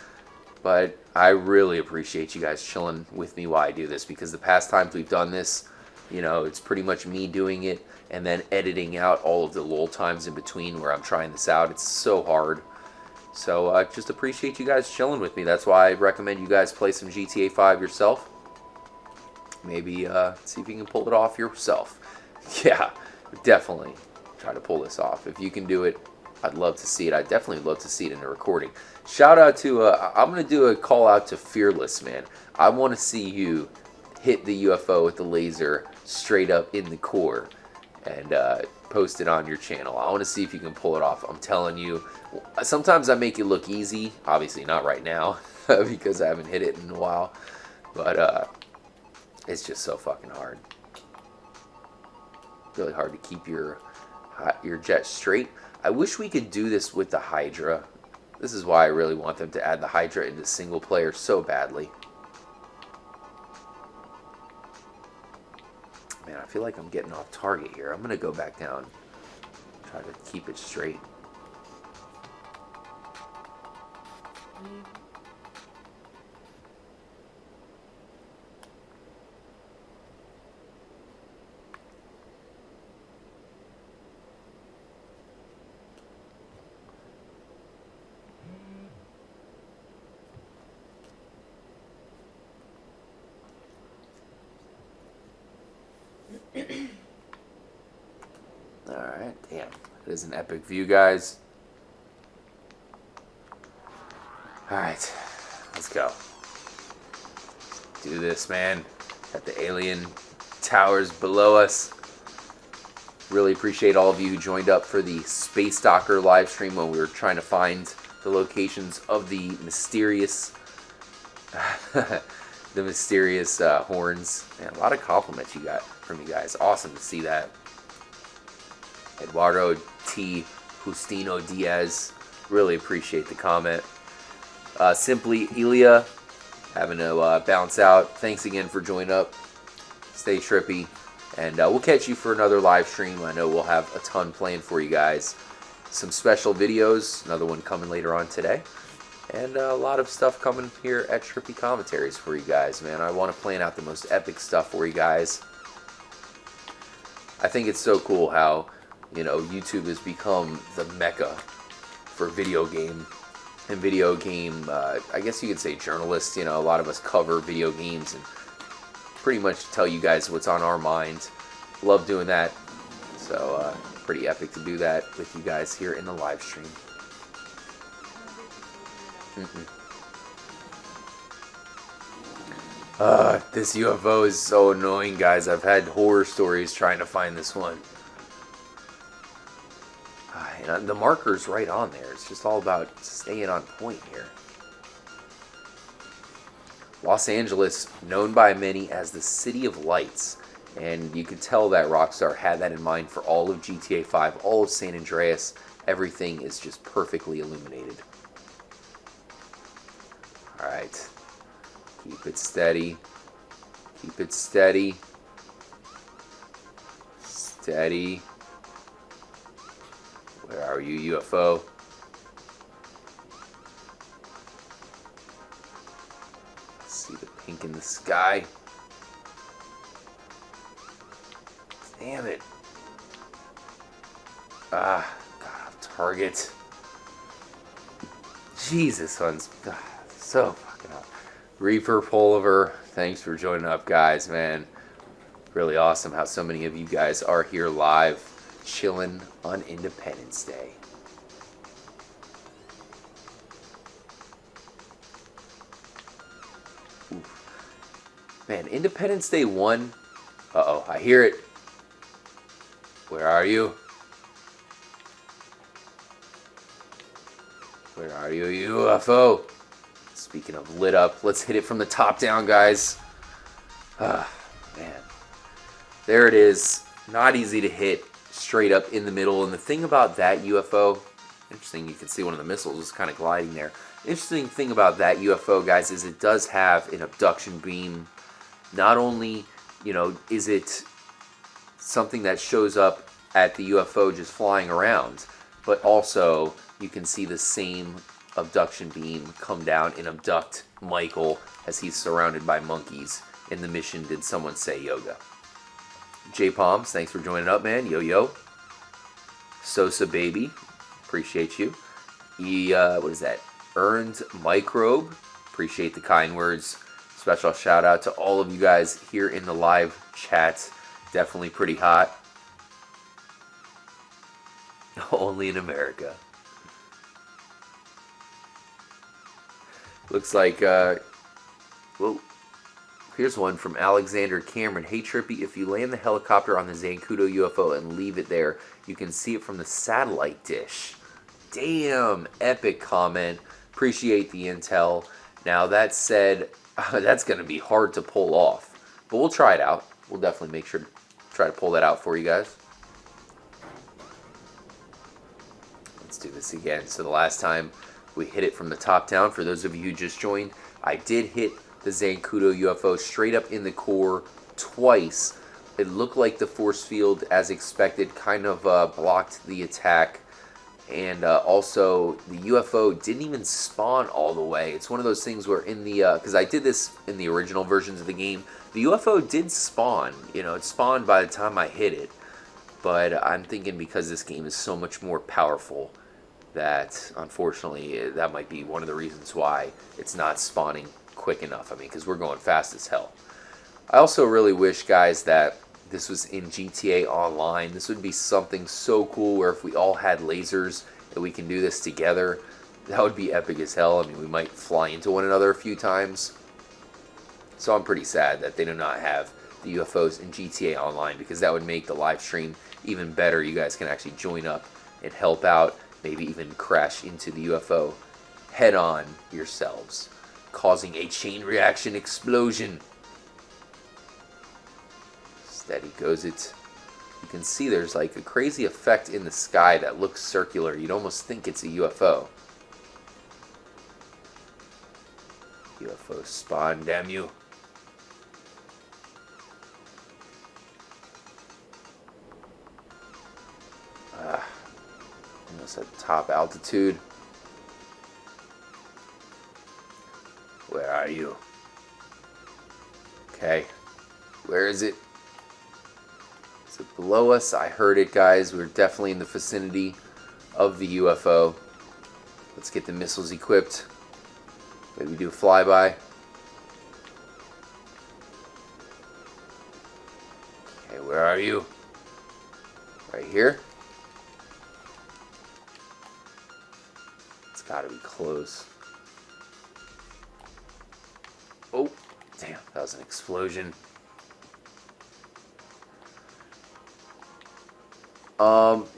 But I really appreciate you guys chilling with me while I do this, because the past times we've done this, you know, it's pretty much me doing it and then editing out all of the lull times in between where I'm trying this out. It's so hard. So just appreciate you guys chilling with me. That's why I recommend you guys play some GTA 5 yourself. Maybe see if you can pull it off yourself. Yeah, definitely try to pull this off. If you can do it, I'd love to see it. I'd definitely love to see it in the recording. Shout out to, I'm going to do a call out to Fearless, man. I want to see you hit the UFO with the laser straight up in the core and post it on your channel. I want to see if you can pull it off. I'm telling you, sometimes I make it look easy. Obviously not right now because I haven't hit it in a while. But it's just so fucking hard. Really hard to keep your jet straight. I wish we could do this with the Hydra. This is why I really want them to add the Hydra into single player so badly. Man, I feel like I'm getting off target here. I'm going to go back down. Try to keep it straight. Alright, damn. It is an epic view, guys. Alright, let's go. Do this, man. Got the alien towers below us. Really appreciate all of you who joined up for the Space Docker live stream when we were trying to find the locations of the mysterious The mysterious horns. Man, a lot of compliments you got from you guys. Awesome to see that. Eduardo T. Justino Diaz. Really appreciate the comment. Simply Elia having to bounce out. Thanks again for joining up. Stay trippy. And we'll catch you for another live stream. I know we'll have a ton planned for you guys. Some special videos. Another one coming later on today. And a lot of stuff coming here at Trippy Commentaries for you guys, man. I want to plan out the most epic stuff for you guys. I think it's so cool how, you know, YouTube has become the mecca for video game and video game, I guess you could say journalists. You know, a lot of us cover video games and pretty much tell you guys what's on our mind. Love doing that. So, pretty epic to do that with you guys here in the live stream. This UFO is so annoying, guys. I've had horror stories trying to find this one. And the marker's right on there. It's just all about staying on point here. Los Angeles, known by many as the City of Lights. And you could tell that Rockstar had that in mind for all of GTA 5, all of San Andreas. Everything is just perfectly illuminated. Alright. Keep it steady. Keep it steady. Steady. Where are you, UFO? See the pink in the sky. Damn it. Ah, got off target. Jesus, son's so fucking up. Reaper Pulliver, thanks for joining up, guys, man. Really awesome how so many of you guys are here live, chilling on Independence Day. Oof. Man, Independence Day 1. Uh-oh, I hear it. Where are you? Where are you, UFO? Speaking of lit up, let's hit it from the top down, guys. Ah, man. There it is. Not easy to hit. Straight up in the middle. And the thing about that UFO, interesting, you can see one of the missiles is kind of gliding there. Interesting thing about that UFO, guys, is it does have an abduction beam. Not only, you know, is it something that shows up at the UFO just flying around, but also you can see the same abduction beam come down and abduct Michael as he's surrounded by monkeys in the mission Did Someone Say Yoga? J Palms, thanks for joining up, man. Yo yo. Sosa Baby, appreciate you. What is that? Earned Microbe, appreciate the kind words. Special shout out to all of you guys here in the live chat. Definitely pretty hot. Only in America. Looks like, whoa. Here's one from Alexander Cameron. Hey Trippy, if you land the helicopter on the Zancudo UFO and leave it there, you can see it from the satellite dish. Damn, epic comment. Appreciate the intel. Now that said, that's going to be hard to pull off. But we'll try it out. We'll definitely make sure to try to pull that out for you guys. Let's do this again. So the last time we hit it from the top down, for those of you who just joined, I did hit the Zancudo UFO straight up in the core twice. It looked like the force field, as expected, kind of blocked the attack. And also, the UFO didn't even spawn all the way. It's one of those things where in the, because I did this in the original versions of the game, the UFO did spawn. You know, it spawned by the time I hit it. But I'm thinking because this game is so much more powerful, that unfortunately, that might be one of the reasons why it's not spawning quick enough. I mean, because we're going fast as hell. I also really wish, guys, that this was in GTA Online. This would be something so cool where if we all had lasers and we can do this together, that would be epic as hell. I mean, we might fly into one another a few times. So I'm pretty sad that they do not have the UFOs in GTA Online, because that would make the live stream even better. You guys can actually join up and help out, maybe even crash into the UFO head on yourselves. causing a chain reaction explosion. Steady goes it. You can see there's like a crazy effect in the sky that looks circular. You'd almost think it's a UFO. UFO spawn, damn you. Almost at top altitude. Where are you? Okay. Where is it? Is it below us? I heard it, guys. We're definitely in the vicinity of the UFO. Let's get the missiles equipped. Maybe do a flyby. Okay, where are you? Right here? It's gotta be close. Oh, damn, that was an explosion.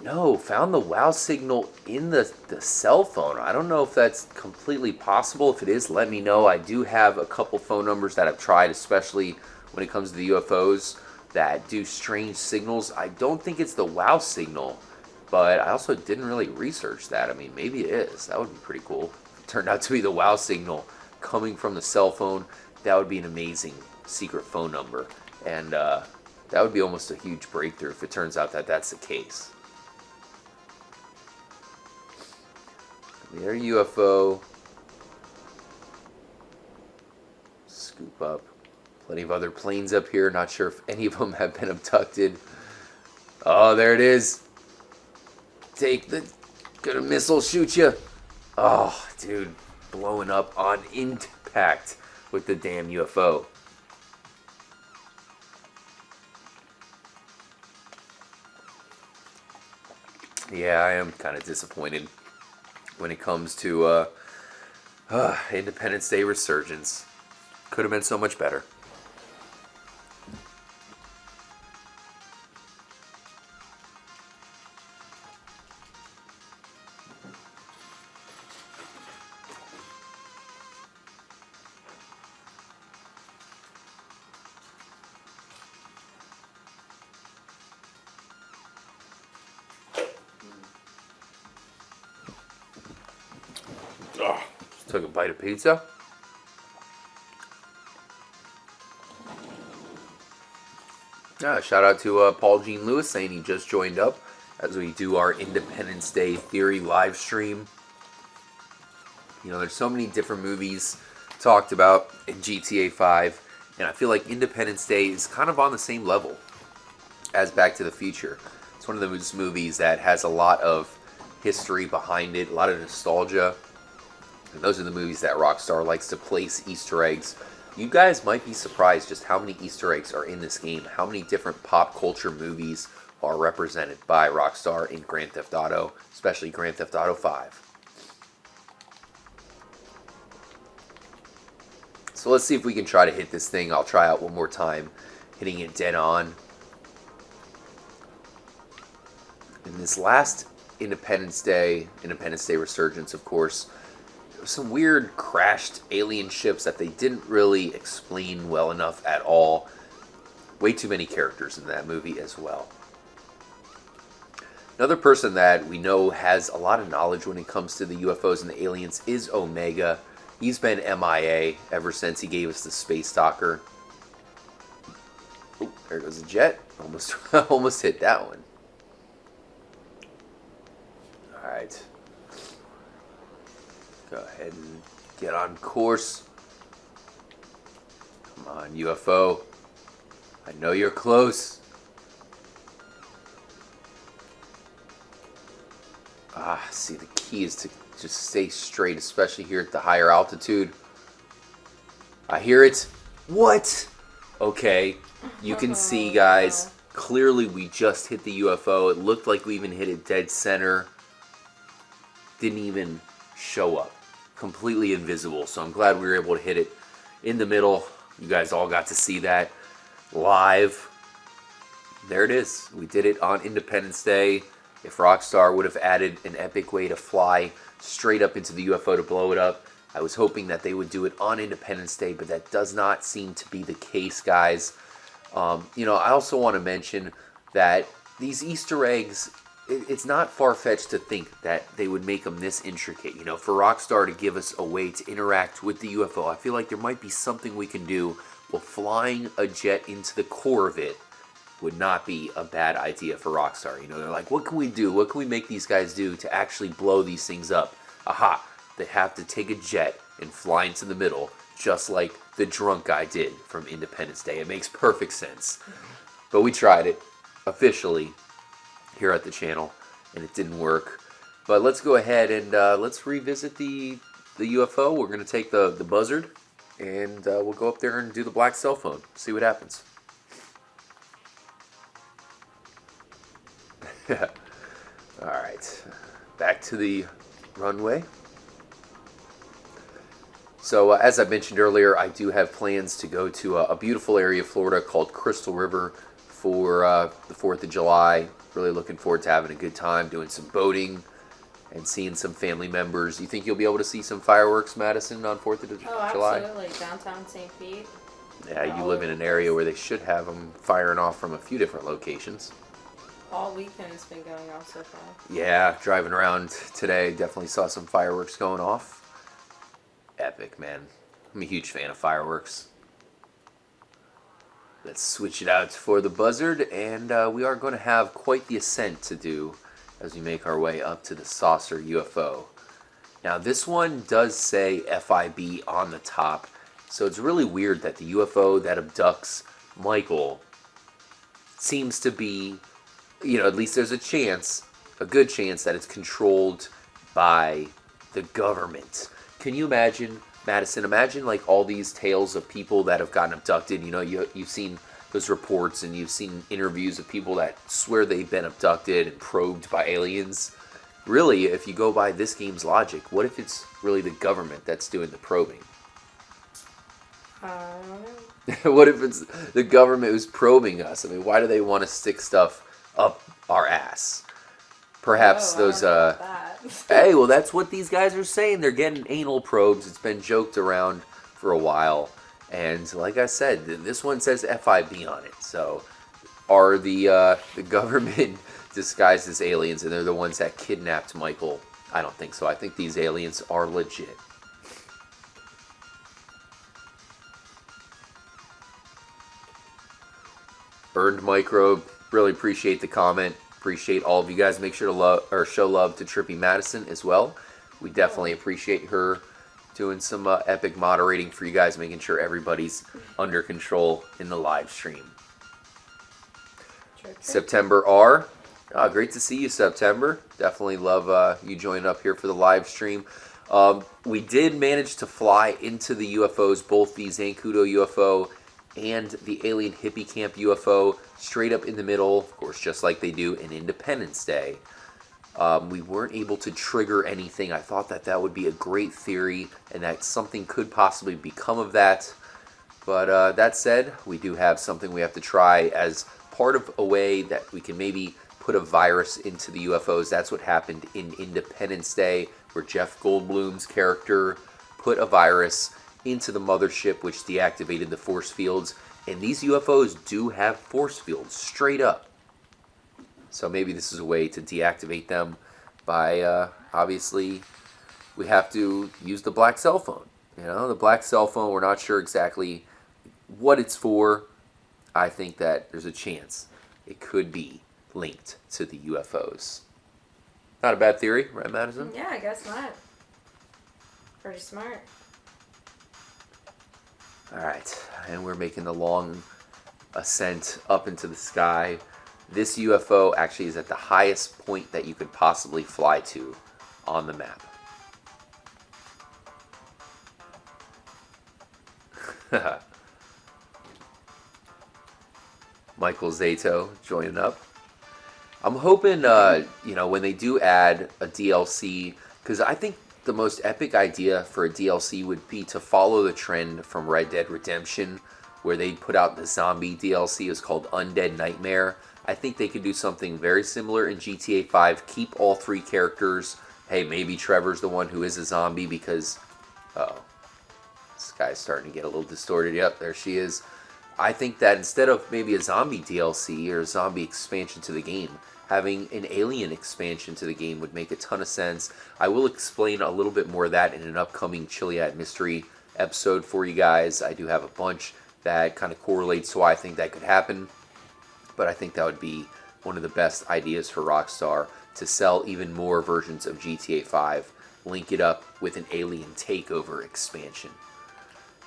No, found the WOW signal in the cell phone. I don't know if that's completely possible. If it is, let me know. I do have a couple phone numbers that I've tried, especially when it comes to the UFOs that do strange signals. I don't think it's the WOW signal, but I also didn't really research that. I mean, maybe it is. That would be pretty cool. If it turned out to be the WOW signal coming from the cell phone, that would be an amazing secret phone number. And that would be almost a huge breakthrough if it turns out that that's the case. There, UFO. Scoop up. Plenty of other planes up here. Not sure if any of them have been abducted. Oh, there it is. Take the... Gonna missile shoot you. Oh, dude. Blowing up on impact with the damn UFO. Yeah, I am kind of disappointed when it comes to Independence Day resurgence. Could have been so much better. Just took a bite of pizza. Shout out to Paul Jean Lewis saying he just joined up as we do our Independence Day theory live stream. You know, there's so many different movies talked about in GTA 5, and I feel like Independence Day is kind of on the same level as Back to the Future. It's one of those movies that has a lot of history behind it, a lot of nostalgia, and those are the movies that Rockstar likes to place Easter eggs. You guys might be surprised just how many Easter eggs are in this game, how many different pop culture movies are represented by Rockstar in Grand Theft Auto, especially Grand Theft Auto 5. So let's see if we can try to hit this thing. I'll try out one more time, hitting it dead on. In this last Independence Day Resurgence, of course, there was some weird crashed alien ships that they didn't really explain well enough at all. Way too many characters in that movie as well. Another person that we know has a lot of knowledge when it comes to the UFOs and the aliens is Omega. He's been MIA ever since he gave us the Space Stalker. Oh, there goes a jet. Almost hit that one. Alright. Go ahead and get on course. Come on, UFO. I know you're close. See, the key is to just stay straight, especially here at the higher altitude. I hear it. What? Okay, you can see, guys, clearly we just hit the UFO. It looked like we even hit it dead center. Didn't even show up. Completely invisible. So I'm glad we were able to hit it in the middle. You guys all got to see that live. There it is. We did it on Independence Day. If Rockstar would have added an epic way to fly straight up into the UFO to blow it up, I was hoping that they would do it on Independence Day, but that does not seem to be the case, guys. I also want to mention that these Easter eggs, it's not far-fetched to think that they would make them this intricate. For Rockstar to give us a way to interact with the UFO, I feel like there might be something we can do. Well, flying a jet into the core of it would not be a bad idea for Rockstar. They're like, what can we do? What can we make these guys do to actually blow these things up? Aha! They have to take a jet and fly into the middle, just like the drunk guy did from Independence Day. It makes perfect sense. But we tried it officially here at the channel, and it didn't work. But let's go ahead and let's revisit the UFO. We're going to take the buzzard, and we'll go up there and do the black cell phone. See what happens. Alright, back to the runway. So as I mentioned earlier, I do have plans to go to a beautiful area of Florida called Crystal River for the 4th of July. Really looking forward to having a good time, doing some boating and seeing some family members. You think you'll be able to see some fireworks, Madison, on 4th of July? Oh, absolutely. Downtown St. Pete. Yeah, you live in an area where they should have them firing off from a few different locations. All weekend has been going off so far. Yeah, driving around today, definitely saw some fireworks going off. Epic, man. I'm a huge fan of fireworks. Let's switch it out for the buzzard, and we are going to have quite the ascent to do as we make our way up to the saucer UFO. Now, this one does say FIB on the top, so it's really weird that the UFO that abducts Michael seems to be, at least there's a good chance that it's controlled by the government. Can you imagine, Madison, like all these tales of people that have gotten abducted. You've seen those reports and you've seen interviews of people that swear they've been abducted and probed by aliens. Really, if you go by this game's logic, what if it's really the government that's doing the probing? I don't know. What if it's the government who's probing us? I mean, why do they want to stick stuff up our ass? Perhaps those hey, well, that's what these guys are saying. They're getting anal probes. It's been joked around for a while, and like I said, this one says FIB on it. So are the government disguised as aliens, and they're the ones that kidnapped Michael? I don't think so. I think these aliens are legit. Earned Microbe, really appreciate the comment. Appreciate all of you guys. Make sure to show love to Trippy Madison as well. We definitely appreciate her doing some epic moderating for you guys, making sure everybody's under control in the live stream. September R. Oh, great to see you, September. Definitely love you joining up here for the live stream. We did manage to fly into the UFOs, both the Zancudo UFO and the alien Hippie Camp UFO, straight up in the middle, of course, just like they do in Independence Day. We weren't able to trigger anything. I thought that would be a great theory, and that something could possibly become of that. But that said, we do have something we have to try as part of a way that we can maybe put a virus into the UFOs. That's what happened in Independence Day, where Jeff Goldblum's character put a virus into the mothership, which deactivated the force fields. And these UFOs do have force fields, straight up. So maybe this is a way to deactivate them by, obviously, we have to use the black cell phone. The black cell phone, we're not sure exactly what it's for. I think that there's a chance it could be linked to the UFOs. Not a bad theory, right, Madison? Yeah, I guess not. Pretty smart. Alright, and we're making the long ascent up into the sky. This UFO actually is at the highest point that you could possibly fly to on the map. Michael Zato joining up. I'm hoping, when they do add a DLC, because I think the most epic idea for a DLC would be to follow the trend from Red Dead Redemption, where they put out the zombie DLC. It's called Undead Nightmare. I think they could do something very similar in GTA 5. Keep all three characters. Hey, maybe Trevor's the one who is a zombie because Uh-oh. This guy's starting to get a little distorted. Yep, there she is. I think that instead of maybe a zombie DLC or a zombie expansion to the game, having an alien expansion to the game would make a ton of sense. I will explain a little bit more of that in an upcoming Chiliad mystery episode for you guys. I do have a bunch that kind of correlates to why I think that could happen, but I think that would be one of the best ideas for Rockstar to sell even more versions of GTA 5, link it up with an alien takeover expansion.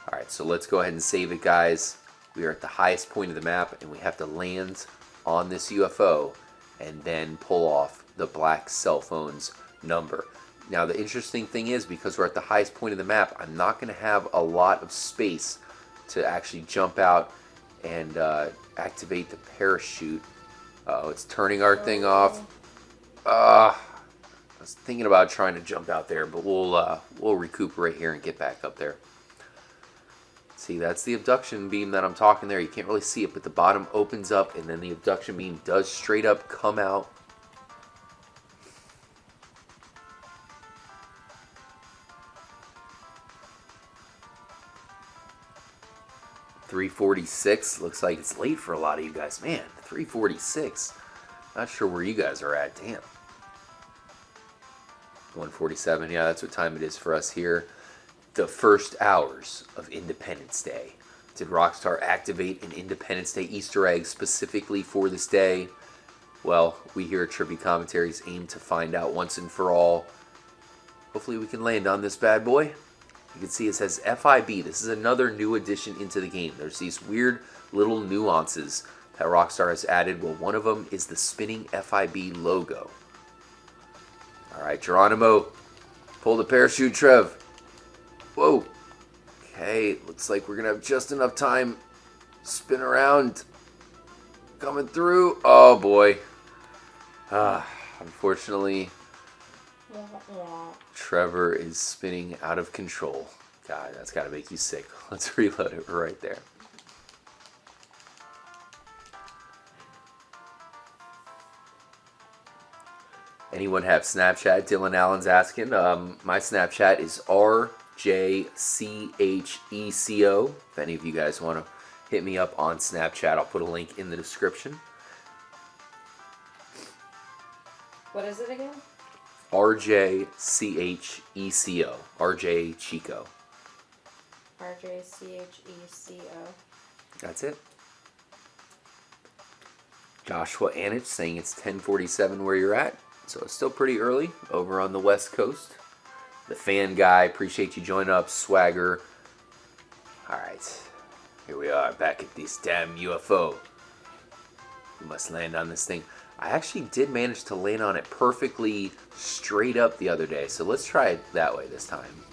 Alright, so let's go ahead and save it, guys. We are at the highest point of the map, and we have to land on this UFO and then pull off the black cell phone's number. Now, the interesting thing is, because we're at the highest point of the map, I'm not going to have a lot of space to actually jump out and activate the parachute. Oh, it's turning our thing off. I was thinking about trying to jump out there, but we'll recuperate here and get back up there. See, that's the abduction beam that I'm talking there. You can't really see it, but the bottom opens up, and then the abduction beam does straight up come out. $3:46. Looks like it's late for a lot of you guys. Man, 3:46. Not sure where you guys are at. Damn. 1:47. Yeah, that's what time it is for us here. The first hours of Independence Day. Did Rockstar activate an Independence Day Easter egg specifically for this day? Well, we here at Trippy Commentaries aim to find out once and for all. Hopefully we can land on this bad boy. You can see it says FIB. This is another new addition into the game. There's these weird little nuances that Rockstar has added. Well, one of them is the spinning FIB logo. Alright, Geronimo, pull the parachute, Trev. Whoa. Okay, looks like we're going to have just enough time. Spin around. Coming through. Oh, boy. Unfortunately, Trevor is spinning out of control. God, that's got to make you sick. Let's reload it right there. Anyone have Snapchat? Dylan Allen's asking. My Snapchat is RJCHECO. If any of you guys want to hit me up on Snapchat, I'll put a link in the description. What is it again? RJCHECO. RJ Chico. RJCHECO. That's it. Joshua Anich saying it's 10:47 where you're at. So it's still pretty early over on the West Coast. The Fan Guy, appreciate you joining up. Swagger. Alright. Here we are back at this damn UFO. We must land on this thing. I actually did manage to land on it perfectly straight up the other day. So let's try it that way this time.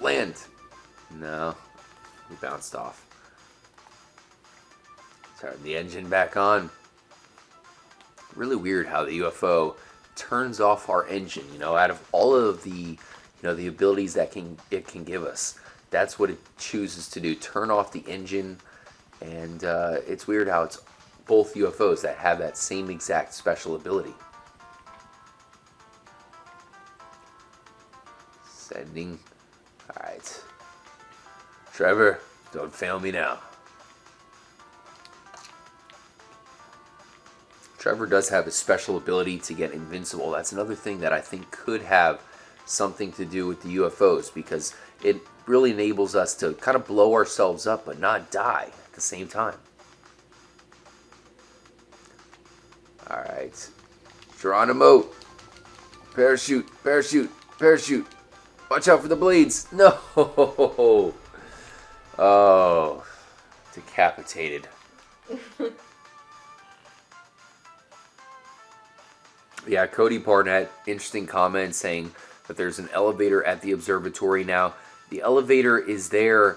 Land. No. We bounced off. Turn the engine back on. Really weird how the UFO turns off our engine, you know, out of all of the, the abilities that it can give us. That's what it chooses to do, turn off the engine. And it's weird how it's both UFOs that have that same exact special ability. Sending. Alright. Trevor, don't fail me now. Trevor does have a special ability to get invincible. That's another thing that I think could have something to do with the UFOs, because it really enables us to kind of blow ourselves up but not die at the same time. Alright. Geronimo. Parachute, parachute, parachute. Watch out for the blades. No. Oh. Decapitated. Yeah, Cody Barnett, interesting comment saying that there's an elevator at the observatory now. The elevator is there,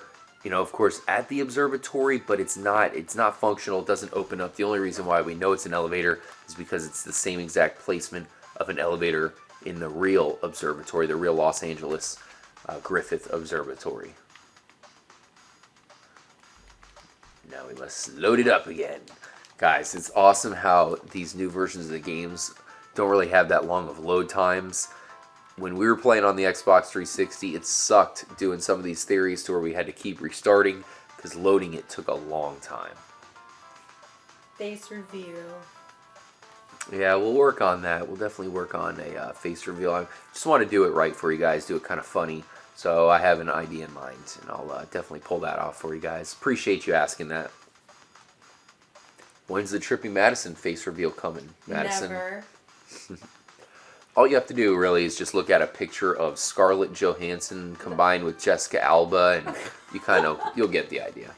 of course, at the observatory, but it's not functional. It doesn't open up. The only reason why we know it's an elevator is because it's the same exact placement of an elevator in the real observatory, the real Los Angeles Griffith Observatory. Now we must load it up again. Guys, it's awesome how these new versions of the games don't really have that long of load times. when we were playing on the Xbox 360, it sucked doing some of these theories to where we had to keep restarting because loading it took a long time. Face reveal. Yeah, we'll work on that. We'll definitely work on a face reveal. I just want to do it right for you guys, do it kind of funny. So I have an idea in mind, and I'll definitely pull that off for you guys. Appreciate you asking that. When's the Trippy Madison face reveal coming, Madison? Never. All you have to do really is just look at a picture of Scarlett Johansson combined with Jessica Alba, and you'll get the idea.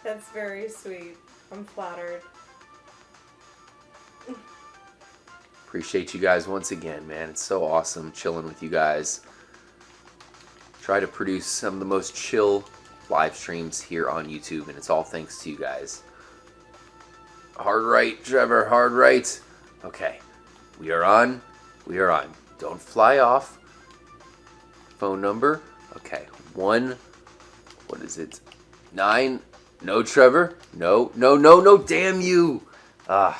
That's very sweet. I'm flattered. Appreciate you guys once again, man. It's so awesome chilling with you guys. Try to produce some of the most chill live streams here on YouTube, and it's all thanks to you guys. Hard right, Trevor, hard right. Okay, we are on. We are on. Don't fly off. Phone number. Okay, 1. What is it? 9. No, Trevor. No. Damn you. Man,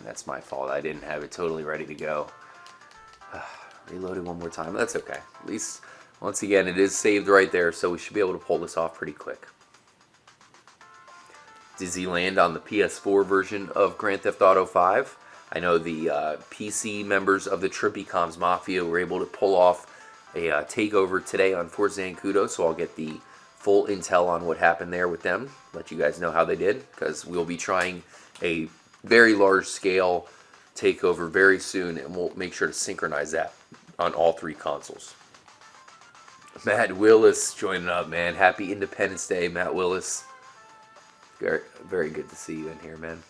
that's my fault. I didn't have it totally ready to go. Reloaded one more time. That's okay. At least, once again, it is saved right there, so we should be able to pull this off pretty quick. Disneyland on the PS4 version of Grand Theft Auto 5. I know the PC members of the Trippy Comms Mafia were able to pull off a takeover today on Fort Zancudo, so I'll get the full intel on what happened there with them. Let you guys know how they did, because we'll be trying a very large scale takeover very soon, and we'll make sure to synchronize that on all 3 consoles. Matt Willis joining up, man. Happy Independence Day, Matt Willis. Very, very good to see you in here, man.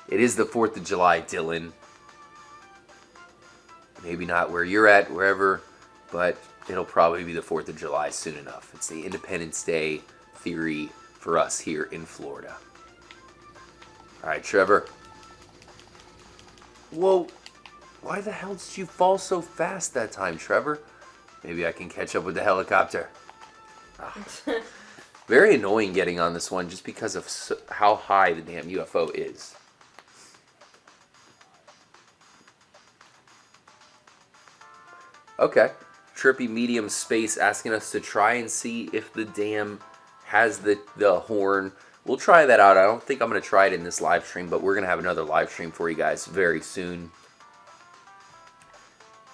It is the 4th of July, Dylan. Maybe not where you're at, wherever, but it'll probably be the 4th of July soon enough. It's the Independence Day theory for us here in Florida. All right, Trevor. Whoa. Why the hell did you fall so fast that time, Trevor? Maybe I can catch up with the helicopter. Very annoying getting on this one just because of how high the damn UFO is. Okay. Trippy Medium Space asking us to try and see if the dam has the horn. We'll try that out. I don't think I'm going to try it in this live stream, but we're going to have another live stream for you guys very soon.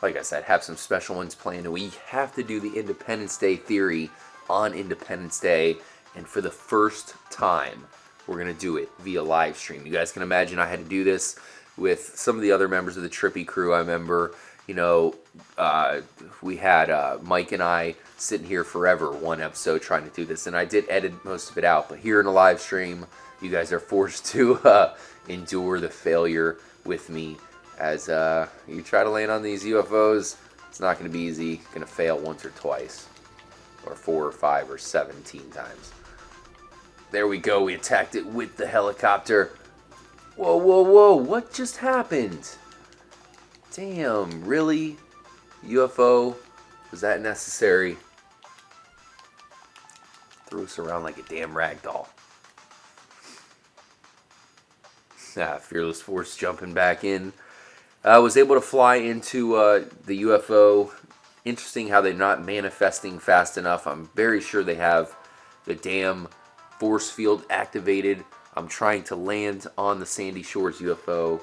Like I said, have some special ones planned. We have to do the Independence Day theory on Independence Day, and for the first time, we're going to do it via live stream. You guys can imagine I had to do this with some of the other members of the Trippy crew. I remember, you know, we had Mike and I sitting here forever one episode trying to do this, and I did edit most of it out, but here in a live stream, you guys are forced to endure the failure with me as you try to land on these UFOs. It's not going to be easy. Going to fail once or twice, or 4 or 5 or 17 times. There we go. We attacked it with the helicopter. Whoa, whoa, whoa. What just happened? Damn, really? UFO? Was that necessary? Threw us around like a damn rag doll. Fearless Force jumping back in. I was able to fly into the UFO. Interesting how they're not manifesting fast enough. I'm very sure they have the damn force field activated. I'm trying to land on the Sandy Shores UFO.